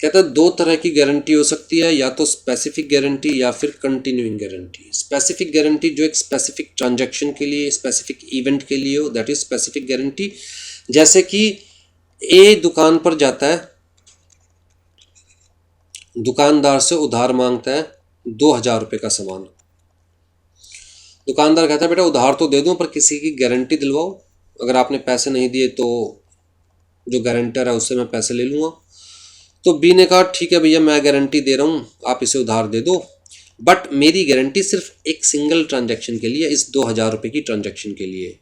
कहता है दो तरह की गारंटी हो सकती है, या तो स्पेसिफिक गारंटी या फिर कंटिन्यूइंग गारंटी। स्पेसिफिक गारंटी जो एक स्पेसिफिक ट्रांजैक्शन के लिए, स्पेसिफिक इवेंट के लिए हो, दैट इज स्पेसिफिक गारंटी। जैसे कि ए दुकान पर जाता है, दुकानदार से उधार मांगता है 2,000 रुपये का सामान। दुकानदार कहता है बेटा उधार तो दे दूं पर किसी की गारंटी दिलवाओ, अगर आपने पैसे नहीं दिए तो जो गारंटर है उससे मैं पैसे ले लूँगा। तो बी ने कहा ठीक है भैया मैं गारंटी दे रहा हूँ, आप इसे उधार दे दो, बट मेरी गारंटी सिर्फ एक सिंगल ट्रांजैक्शन के लिए, इस 2,000 रुपये की ट्रांजैक्शन के लिए।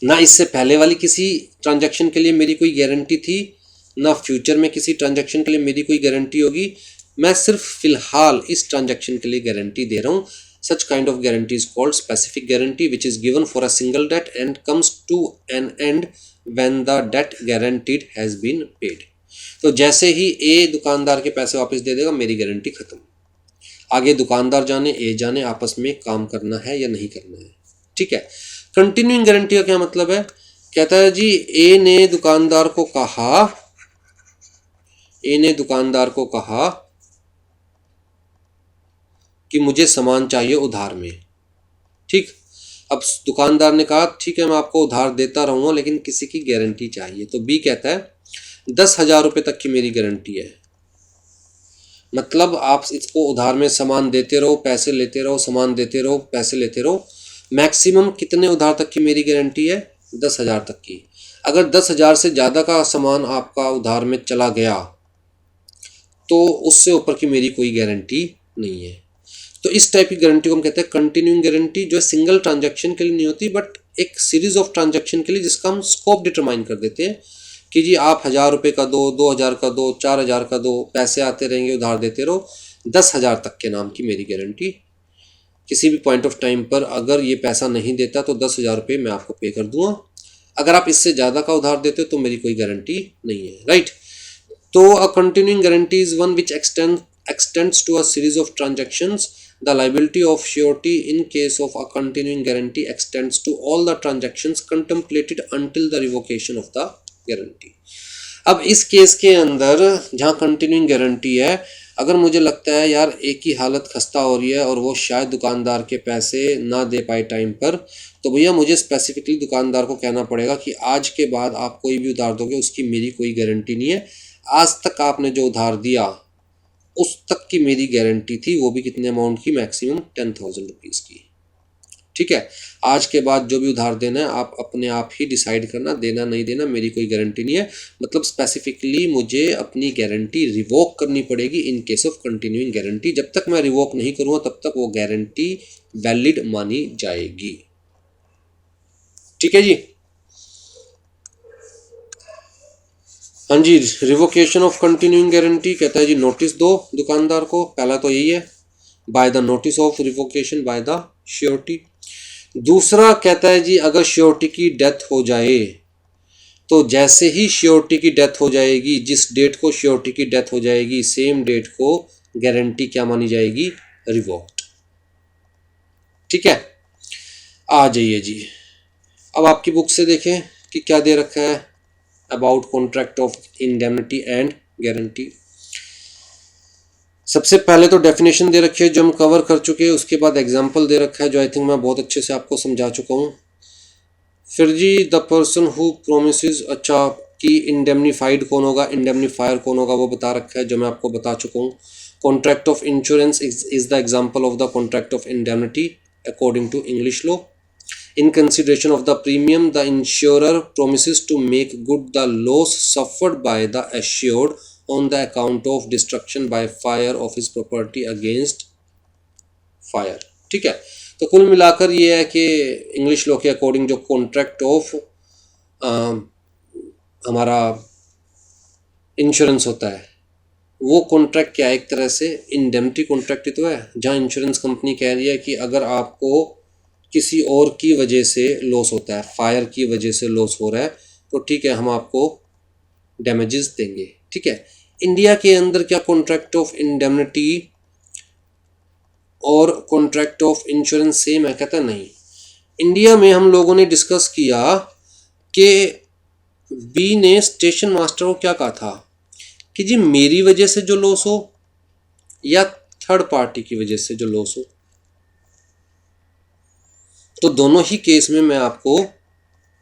ना इससे पहले वाली किसी ट्रांजैक्शन के लिए मेरी कोई गारंटी थी, ना फ्यूचर में किसी ट्रांजैक्शन के लिए मेरी कोई गारंटी होगी। मैं सिर्फ फिलहाल इस ट्रांजैक्शन के लिए गारंटी दे रहा हूँ। Such kind of guarantee is called specific guarantee which is given for a single debt and comes to an end when the debt guaranteed has been paid. तो जैसे ही ए दुकानदार के पैसे वापस दे देगा मेरी गारंटी खत्म। आगे दुकानदार जाने ए जाने आपस में काम करना है या नहीं करना है। ठीक है। कंटिन्यूइंग गारंटी का क्या मतलब है? कहता है जी ए ने दुकानदार को कहा, ए ने दुकानदार को कहा कि मुझे सामान चाहिए उधार में। ठीक। अब दुकानदार ने कहा ठीक है मैं आपको उधार देता रहूंगा लेकिन किसी की गारंटी चाहिए। तो बी कहता है 10,000 रुपये तक की मेरी गारंटी है। मतलब आप इसको उधार में सामान देते रहो, पैसे लेते रहो, सामान देते रहो, पैसे लेते रहो। मैक्सिमम कितने उधार तक की मेरी गारंटी है? 10,000 तक की। अगर 10,000 से ज़्यादा का सामान आपका उधार में चला गया तो उससे ऊपर की मेरी कोई गारंटी नहीं है। तो इस टाइप की गारंटी को हम कहते हैं कंटिन्यूइंग गारंटी, जो सिंगल ट्रांजैक्शन के लिए नहीं होती बट एक सीरीज ऑफ ट्रांजैक्शन के लिए, जिसका हम स्कोप डिटरमाइन कर देते हैं कि जी आप 1,000 रुपये का दो, 2,000 का दो, 4,000 का दो, पैसे आते रहेंगे, उधार देते रहो। 10,000 तक के नाम की मेरी गारंटी। किसी भी पॉइंट ऑफ टाइम पर अगर ये पैसा नहीं देता तो 10,000 रुपये मैं आपको पे कर दूंगा। अगर आप इससे ज़्यादा का उधार देते हो तो मेरी कोई गारंटी नहीं है। राइट। तो a continuing guarantee is one which extends to a series of transactions. The liability of surety in case of a continuing guarantee extends to all the transactions contemplated until the revocation of the guarantee. अब इस case के अंदर जहाँ continuing guarantee है, अगर मुझे लगता है यार एक ही हालत खस्ता हो रही है और वो शायद दुकानदार के पैसे ना दे पाए टाइम पर, तो भैया मुझे स्पेसिफिकली दुकानदार को कहना पड़ेगा कि आज के बाद आप कोई भी उधार दोगे उसकी मेरी कोई गारंटी नहीं है। आज तक आपने जो उधार दिया उस तक की मेरी गारंटी थी, वो भी कितने अमाउंट की? मैक्सिमम 10,000 रुपीज़ की। ठीक है। आज के बाद जो भी उधार देना है आप अपने आप ही डिसाइड करना, देना नहीं देना मेरी कोई गारंटी नहीं है। मतलब स्पेसिफिकली मुझे अपनी गारंटी रिवोक करनी पड़ेगी इन केस ऑफ कंटिन्यूइंग गारंटी। जब तक मैं रिवोक नहीं करूँगा तब तक वो गारंटी वैलिड मानी जाएगी। ठीक है जी। हाँ जी। रिवोकेशन ऑफ कंटिन्यूइंग गारंटी कहता है जी नोटिस दो दुकानदार को, पहला तो यही है, by the notice of revocation bye the surety. दूसरा कहता है जी अगर श्योरिटी की डेथ हो जाए तो जैसे ही श्योरिटी की डेथ हो जाएगी, जिस डेट को श्योरिटी की डेथ हो जाएगी सेम डेट को गारंटी क्या मानी जाएगी? रिवोक्ड। ठीक है। आ जाइए जी। अब आपकी बुक से देखें कि क्या दे रखा है about contract of indemnity and guarantee. सबसे पहले तो डेफिनेशन दे रखी है जो हम कवर कर चुके हैं, उसके बाद एग्जांपल दे रखा है जो आई थिंक मैं बहुत अच्छे से आपको समझा चुका हूँ। फिर जी द पर्सन हु प्रोमिसेस, अच्छा कि इंडेमनीफाइड कौन होगा, इंडेमनीफायर कौन होगा वो बता रखा है जो मैं आपको बता चुका हूँ। Contract of insurance is the example of the contract of indemnity according to English law. In consideration of the premium, the insurer promises to make good the loss suffered by the assured on the account of destruction by fire of his property against fire. ठीक है। तो कुल मिलाकर ये है कि English law के according जो कॉन्ट्रैक्ट ऑफ हमारा इंश्योरेंस होता है वो कॉन्ट्रैक्ट क्या है? एक तरह से इंडेमनिटी कॉन्ट्रैक्ट ही तो है, जहाँ इंश्योरेंस कंपनी कह रही है कि अगर आपको किसी और की वजह से लॉस होता है, फायर की वजह से लॉस हो रहा है, तो ठीक है हम आपको डैमेजेस देंगे। ठीक है। इंडिया के अंदर क्या कॉन्ट्रैक्ट ऑफ इंडेमनिटी और कॉन्ट्रैक्ट ऑफ इंश्योरेंस सेम है? कहता नहीं। इंडिया में हम लोगों ने डिस्कस किया कि बी ने स्टेशन मास्टर को क्या कहा था कि जी मेरी वजह से जो लॉस हो या थर्ड पार्टी की वजह से जो लॉस हो, तो दोनों ही केस में मैं आपको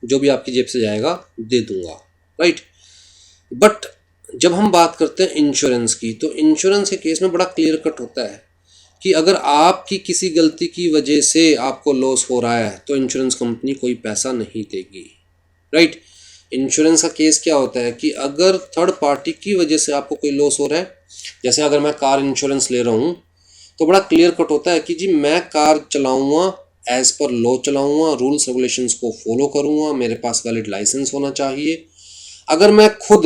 जो भी आपकी जेब से जाएगा दे दूंगा, राइट। बट जब हम बात करते हैं इंश्योरेंस की, तो इंश्योरेंस के केस में बड़ा क्लियर कट होता है कि अगर आपकी किसी गलती की वजह से आपको लॉस हो रहा है तो इंश्योरेंस कंपनी कोई पैसा नहीं देगी, राइट। इंश्योरेंस का केस क्या होता है कि अगर थर्ड पार्टी की वजह से आपको कोई लॉस हो रहा है, जैसे अगर मैं कार इंश्योरेंस ले रहा हूँ तो बड़ा क्लियर कट होता है कि जी मैं कार चलाऊँगा, एज़ पर लॉ चलाऊँगा, रूल्स रेगुलेशंस को फॉलो करूँगा, मेरे पास वैलिड लाइसेंस होना चाहिए। अगर मैं खुद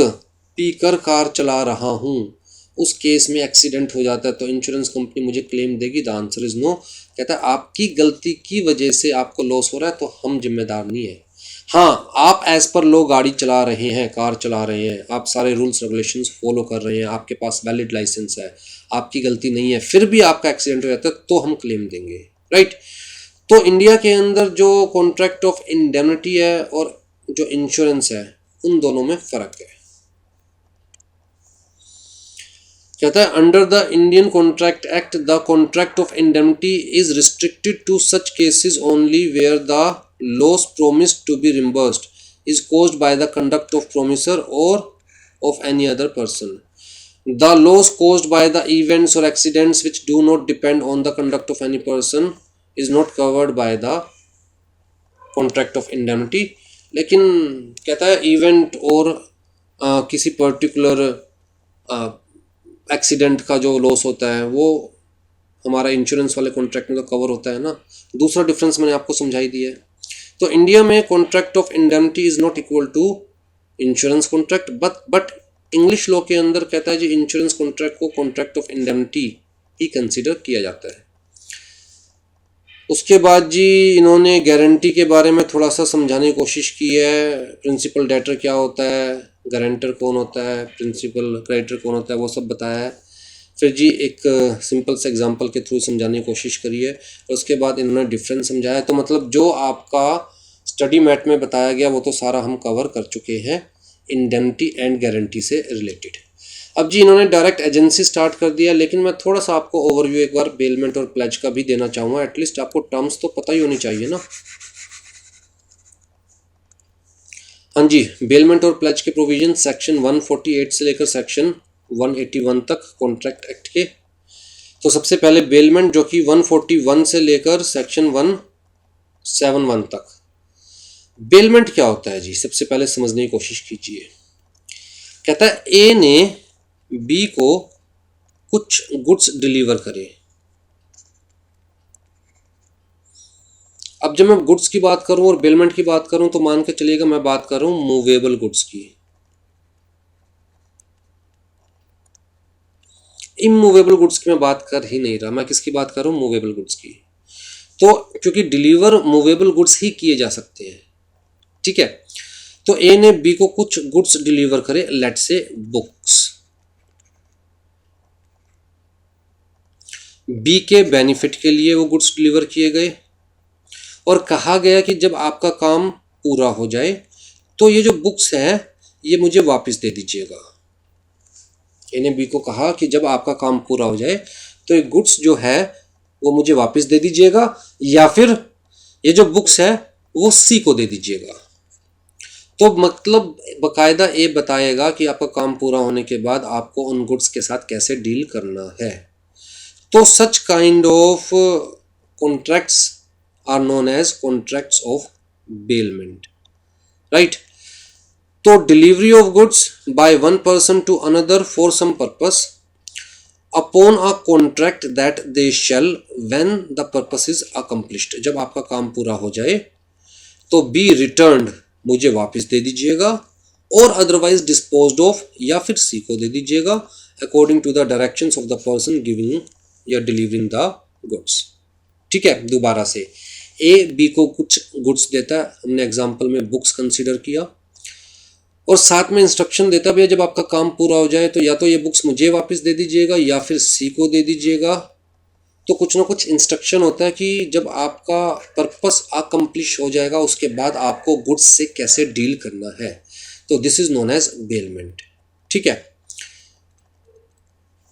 पीकर कार चला रहा हूँ, उस केस में एक्सीडेंट हो जाता है तो इंश्योरेंस कंपनी मुझे क्लेम देगी? The answer is no. कहता है आपकी गलती की वजह से आपको लॉस हो रहा है तो हम जिम्मेदार नहीं है। हाँ, आप एज़ पर लो गाड़ी चला रहे हैं, कार चला रहे हैं, आप सारे रूल्स रेगुलेशंस फॉलो कर रहे हैं, आपके पास वैलिड लाइसेंस है, आपकी गलती नहीं है, फिर भी आपका एक्सीडेंट हो जाता है तो हम क्लेम देंगे, राइट। तो इंडिया के अंदर जो कॉन्ट्रैक्ट ऑफ इंडेमनिटी है और जो इंश्योरेंस है, उन दोनों में फ़र्क है। कहता है under the Indian contract act the contract of indemnity is restricted to such cases only where the loss promised to be reimbursed is caused by the conduct of promisor or of any other person. The loss caused by the events or accidents which do not depend on the conduct of any person is not covered by the contract of indemnity। लेकिन कहता है event और किसी particular accident का जो loss होता है वो हमारा इंश्योरेंस वाले कॉन्ट्रैक्ट में तो कवर होता है ना। दूसरा डिफरेंस मैंने आपको समझाई दिया है। तो इंडिया में contract of indemnity is not equal to insurance contract, but English law के अंदर कहता है जी इंश्योरेंस कॉन्ट्रैक्ट को कॉन्ट्रैक्ट ऑफ इंडेमनिटी ही कंसिडर किया जाता है। उसके बाद जी इन्होंने गारंटी के बारे में थोड़ा सा समझाने की कोशिश की है। प्रिंसिपल डेटर क्या होता है, गारंटर कौन होता है, प्रिंसिपल क्रेडिटर कौन होता है, वो सब बताया है। फिर जी एक सिंपल से एग्जांपल के थ्रू समझाने की कोशिश करी है। और उसके बाद इन्होंने डिफरेंस समझाया। तो मतलब जो आपका स्टडी मैट में बताया गया वो तो सारा हम कवर कर चुके हैं इंडेमनिटी एंड गारंटी से रिलेटेड। अब जी इन्होंने डायरेक्ट एजेंसी स्टार्ट कर दिया, लेकिन मैं थोड़ा सा आपको ओवरव्यू एक बार बेलमेंट और प्लेज का भी देना चाहूँगा। एटलीस्ट आपको टर्म्स तो पता ही होनी चाहिए ना। हाँ जी, बेलमेंट और प्लेज के प्रोविजन सेक्शन 148 से लेकर सेक्शन 181 तक कॉन्ट्रैक्ट एक्ट के। तो सबसे पहले बेलमेंट जो कि 141 से लेकर सेक्शन 171 तक। बेलमेंट क्या होता है जी, सबसे पहले समझने की कोशिश कीजिए। कहता है ए ने बी को कुछ गुड्स डिलीवर करे। अब जब मैं गुड्स की बात करूं और बेलमेंट की बात करूं तो मान के चलिएगा मैं बात कर रहा हूं मूवेबल गुड्स की। इमूवेबल गुड्स की मैं बात कर ही नहीं रहा, मैं किसकी बात कर रहा हूं, मूवेबल गुड्स की। तो क्योंकि डिलीवर मूवेबल गुड्स ही किए जा सकते हैं, ठीक है। तो ए ने बी को कुछ गुड्स डिलीवर करे, लेट से बुक्स। बी के बेनिफिट के लिए वो गुड्स डिलीवर किए गए और कहा गया कि जब आपका काम पूरा हो जाए तो ये जो बुक्स है ये मुझे वापस दे दीजिएगा। इन्हें बी को कहा कि जब आपका काम पूरा हो जाए तो ये गुड्स जो है वो मुझे वापस दे दीजिएगा, या फिर ये जो बुक्स है वो सी को दे दीजिएगा। तो मतलब बकायदा ये बताएगा कि आपका काम पूरा होने के बाद आपको उन गुड्स के साथ कैसे डील करना है। तो such kind of contracts are known as contracts of bailment, right. तो delivery of goods by one person to another for some purpose upon a contract that they shall when the purpose is accomplished. जब आपका काम पूरा हो जाए तो B returned, मुझे वापस दे दीजिएगा, और अदरवाइज डिस्पोज्ड ऑफ, या फिर सी को दे दीजिएगा according to the directions of the person giving या डिलीवरिंग द गुड्स। ठीक है, दोबारा से ए बी को कुछ गुड्स देता है, हमने एग्जांपल में बुक्स कंसीडर किया, और साथ में इंस्ट्रक्शन देता भी है जब आपका काम पूरा हो जाए तो या तो ये बुक्स मुझे वापस दे दीजिएगा या फिर सी को दे दीजिएगा तो कुछ ना कुछ इंस्ट्रक्शन होता है कि जब आपका पर्पस अकम्प्लिश हो जाएगा उसके बाद आपको गुड्स से कैसे डील करना है, तो this is known as bailment. ठीक है।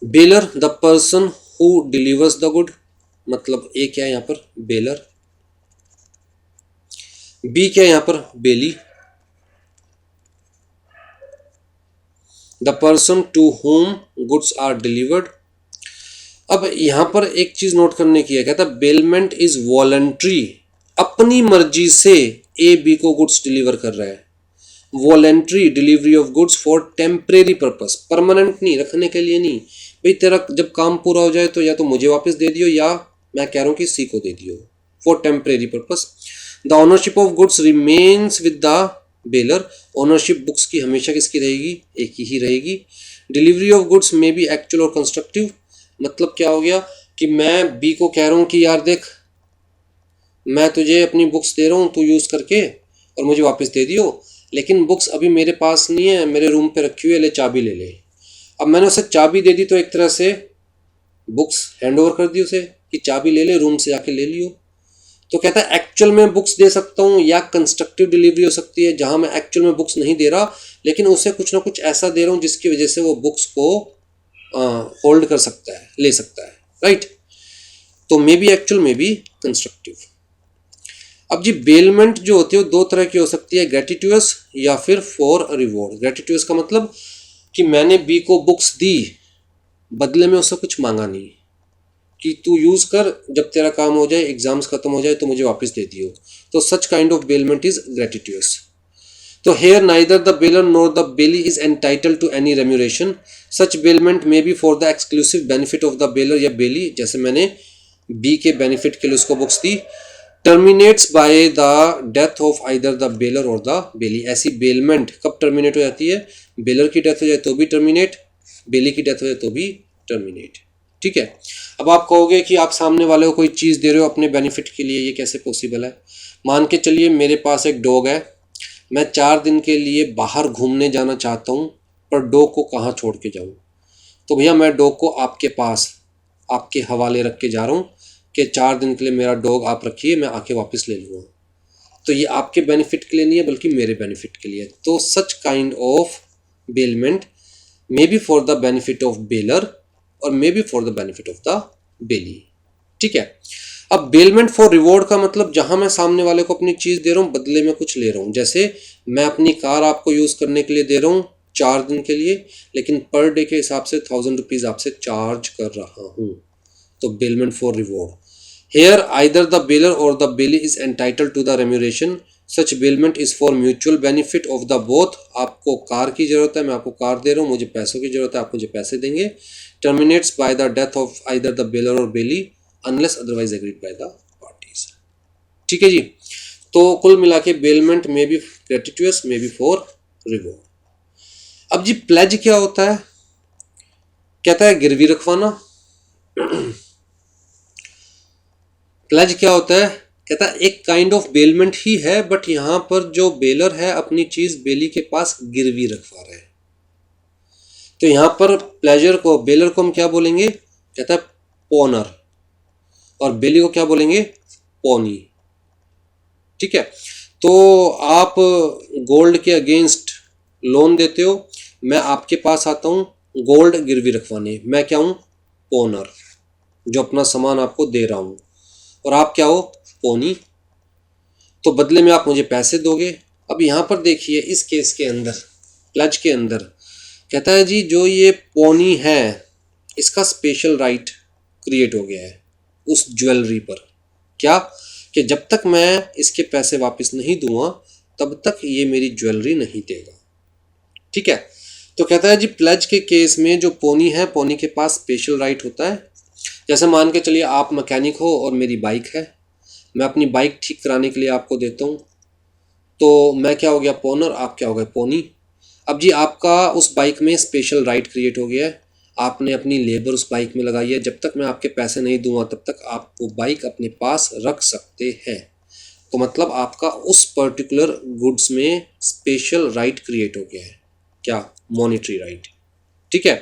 Bailor the person who delivers the good, मतलब ए क्या है यहाँ पर बेलर, बी क्या है यहाँ पर bailee, the person to whom goods are delivered. अब यहां पर एक चीज नोट करने की है, कहता है बेलमेंट इज वॉलंटरी, अपनी मर्जी से ए बी को गुड्स डिलीवर कर रहा है। Voluntary delivery of goods for temporary purpose, permanent नहीं, रखने के लिए नहीं। भाई तेरा जब काम पूरा हो जाए तो या तो मुझे वापस दे दियो या मैं कह रहा हूं कि सी को दे दियो, for temporary purpose. The ownership of goods remains with the baler, ownership books की हमेशा किसकी रहेगी, एक ही रहेगी। डिलीवरी ऑफ गुड्स में बी एक्चुअल और कंस्ट्रक्टिव, मतलब क्या हो गया कि मैं बी को कह रहा हूं कि यार देख मैं तुझे अपनी बुक्स दे रहा हूं, तू यूज करके और मुझे वापस दे दियो, लेकिन बुक्स अभी मेरे पास नहीं है, मेरे रूम पे रखी हुई है, ले चाबी ले ले। अब मैंने उसे चाबी दे दी तो एक तरह से बुक्स हैंड ओवर कर दी उसे कि चाबी ले ले, रूम से जाके ले लियो। तो कहता है एक्चुअल में बुक्स दे सकता हूँ या कंस्ट्रक्टिव डिलीवरी हो सकती है जहां मैं एक्चुअल में बुक्स नहीं दे रहा लेकिन उसे कुछ ना कुछ ऐसा दे रहा हूँ जिसकी वजह से वो बुक्स को होल्ड कर सकता है, ले सकता है, राइट। तो may be actual, may be constructive. अब जी बेलमेंट जो होती है वो दो तरह की हो सकती है, ग्रेटिट्यूअस या फिर फॉर रिवॉर्ड। ग्रेटिट्यूअस का मतलब कि मैंने बी को बुक्स दी, बदले में उससे कुछ मांगा नहीं कि तू यूज कर, जब तेरा काम हो जाए, एग्जाम्स खत्म हो जाए तो मुझे वापस दे दियो। तो such kind of bailment is gratuitous. तो here neither the bailor nor the bailee is entitled to any remuneration. Such bailment may be for the exclusive benefit of the bailor या bailee, जैसे मैंने B के benefit के लिए उसको books the. Terminates by the death of either the bailor or the bailee. ऐसी bailment कब terminate हो जाती है, बेलर की डेथ हो जाए तो भी टर्मिनेट, बेली की डेथ हो जाए तो भी टर्मिनेट। ठीक है। अब आप कहोगे कि आप सामने वाले को कोई चीज़ दे रहे हो अपने बेनिफिट के लिए, ये कैसे पॉसिबल है। मान के चलिए मेरे पास एक डॉग है, मैं 4 दिन के लिए बाहर घूमने जाना चाहता हूँ, पर डॉग को कहाँ छोड़ के जाऊँ। तो भैया मैं डॉग को आपके पास आपके हवाले रख के जा रहा हूँ कि 4 दिन के लिए मेरा डॉग आप रखिए, मैं आके वापस ले लूँगा। तो ये आपके बेनिफिट के लिए नहीं है बल्कि मेरे बेनिफिट के लिए। तो such kind of bailment may be for the benefit of bailor or may be for the benefit of the bailee. ठीक है। अब बेलमेंट फॉर रिवॉर्ड का मतलब जहां मैं सामने वाले को अपनी चीज दे रहा हूं, बदले में कुछ ले रहा हूं। जैसे मैं अपनी कार आपको यूज करने के लिए दे रहा हूं 4 दिन के लिए, लेकिन पर डे के हिसाब से 1000 रुपीज आपसे चार्ज कर रहा हूं। तो bailment for reward. Here either the bailor or the bailee is entitled to the remuneration. Such bailment is for mutual benefit of the both. आपको कार की जरूरत है, मैं आपको कार दे रहा हूँ, मुझे पैसों की जरूरत है, आप मुझे पैसे देंगे। Terminates by the death of either the bailor or bailee unless otherwise agreed by the parties. ठीक है जी। तो कुल मिला के बेलमेंट में भी ग्रेटिट्यूअस, में भी फॉर रिवॉर्ड। अब जी प्लेज क्या होता है, कहता है गिरवी रखवाना। प्लेज क्या होता है, कहता है एक काइंड ऑफ बेलमेंट ही है, बट यहां पर जो बेलर है अपनी चीज बेली के पास गिरवी रखवा रहा है। तो यहां पर प्लेजर को, बेलर को हम क्या बोलेंगे, कहता है पोनर, और बेली को क्या बोलेंगे, पोनी। ठीक है। तो आप गोल्ड के अगेंस्ट लोन देते हो, मैं आपके पास आता हूं गोल्ड गिरवी रखवाने, मैं क्या हूं, पोनर, जो अपना सामान आपको दे रहा हूं, और आप क्या हो, पोनी। तो बदले में आप मुझे पैसे दोगे। अब यहां पर देखिए इस केस के अंदर, प्लेज के अंदर कहता है जी जो ये पोनी है इसका स्पेशल राइट क्रिएट हो गया है उस ज्वेलरी पर। क्या कि जब तक मैं इसके पैसे वापस नहीं दूंगा तब तक ये मेरी ज्वेलरी नहीं देगा। ठीक है। तो कहता है जी प्लेज के केस में जो पोनी है, पोनी के पास स्पेशल राइट होता है। जैसे मान के चलिए आप मैकेनिक हो और मेरी बाइक है, मैं अपनी बाइक ठीक कराने के लिए आपको देता हूँ, तो मैं क्या हो गया, पोनर, आप क्या हो गए, पोनी। अब जी आपका उस बाइक में स्पेशल राइट क्रिएट हो गया है, आपने अपनी लेबर उस बाइक में लगाई है, जब तक मैं आपके पैसे नहीं दूंगा तब तक आप वो बाइक अपने पास रख सकते हैं। तो मतलब आपका उस पर्टिकुलर गुड्स में स्पेशल राइट क्रिएट हो गया है, क्या, मॉनिटरी राइट। ठीक है।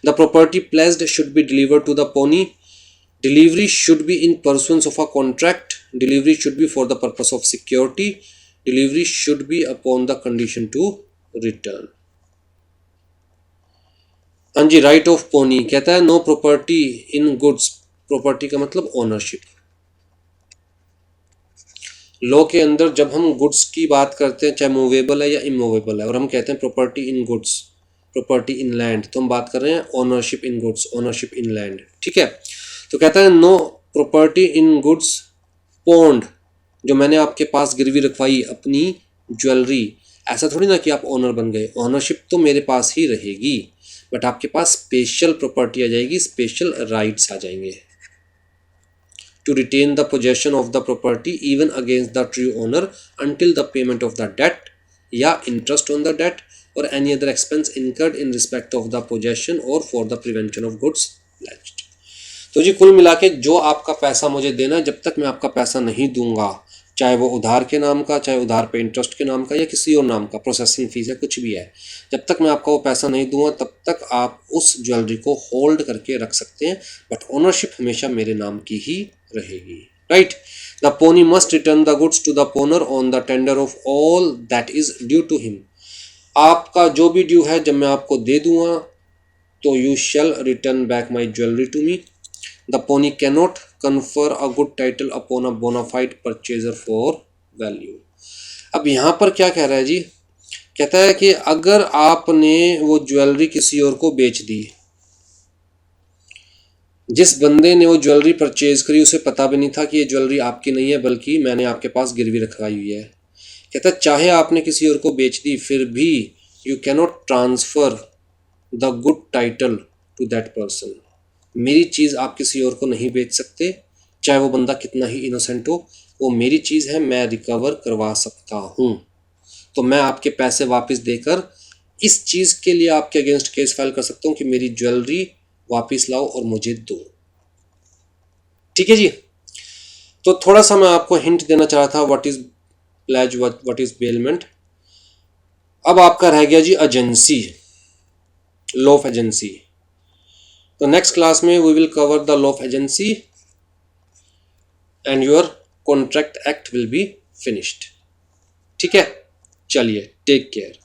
The property placed should be delivered to the pawnee. Delivery should be in pursuance of a contract, delivery should be for the purpose of security, delivery should be upon the condition to return. हाँ जी, right of pawnee कहता है no property in goods, property का मतलब ownership. Law के अंदर जब हम गुड्स की बात करते हैं, चाहे मूवेबल है या इमूवेबल है, और हम कहते हैं property in goods, property in land, तो हम बात कर रहे हैं ownership in goods, ownership in land. ठीक है, तो कहता है no property in goods pawned, जो मैंने आपके पास गिरवी रखवाई अपनी ज्वेलरी, ऐसा थोड़ी ना कि आप ओनर बन गए, ओनरशिप तो मेरे पास ही रहेगी, बट आपके पास स्पेशल प्रॉपर्टी आ जाएगी, स्पेशल राइट्स आ जाएंगे। To retain the possession of the property even against the true owner until the payment of the debt या interest on the debt or any other expense incurred in respect of the possession or for the prevention of goods pledged। तो जी कुल मिला के जो आपका पैसा मुझे देना है, जब तक मैं आपका पैसा नहीं दूंगा, चाहे वो उधार के नाम का, चाहे उधार पे इंटरेस्ट के नाम का, या किसी और नाम का, प्रोसेसिंग फीस है, कुछ भी है, जब तक मैं आपका वो पैसा नहीं दूंगा तब तक आप उस ज्वेलरी को होल्ड करके रख सकते हैं, बट ओनरशिप हमेशा मेरे नाम की ही रहेगी। Right, the pawnee must return the goods to the pawnor on the tender of all that is due to him. आपका जो भी ड्यू है जब मैं आपको दे दूंगा तो you shall return back my jewellery to me. The pony cannot confer a good title upon a bona fide purchaser for value। अब यहाँ पर क्या कह रहा है जी, कहता है कि अगर आपने वो ज्वेलरी किसी और को बेच दी, जिस बंदे ने वो ज्वेलरी परचेज करी उसे पता भी नहीं था कि ये ज्वेलरी आपकी नहीं है, बल्कि मैंने आपके पास गिरवी रखवाई हुई है। कहता है चाहे आपने किसी और को बेच दी फिर भी you cannot transfer the good title to that person. मेरी चीज़ आप किसी और को नहीं बेच सकते, चाहे वो बंदा कितना ही इनोसेंट हो, वो मेरी चीज़ है, मैं रिकवर करवा सकता हूँ। तो मैं आपके पैसे वापस देकर इस चीज़ के लिए आपके अगेंस्ट केस फाइल कर सकता हूँ कि मेरी ज्वेलरी वापस लाओ और मुझे दो। ठीक है जी, तो थोड़ा सा मैं आपको हिंट देना चाह रहा था what is pledge, what is bailment. अब आपका रह गया जी एजेंसी, लॉ ऑफ एजेंसी। तो नेक्स्ट क्लास में we will cover the law of agency and your contract act will be finished. ठीक है, चलिए, टेक केयर।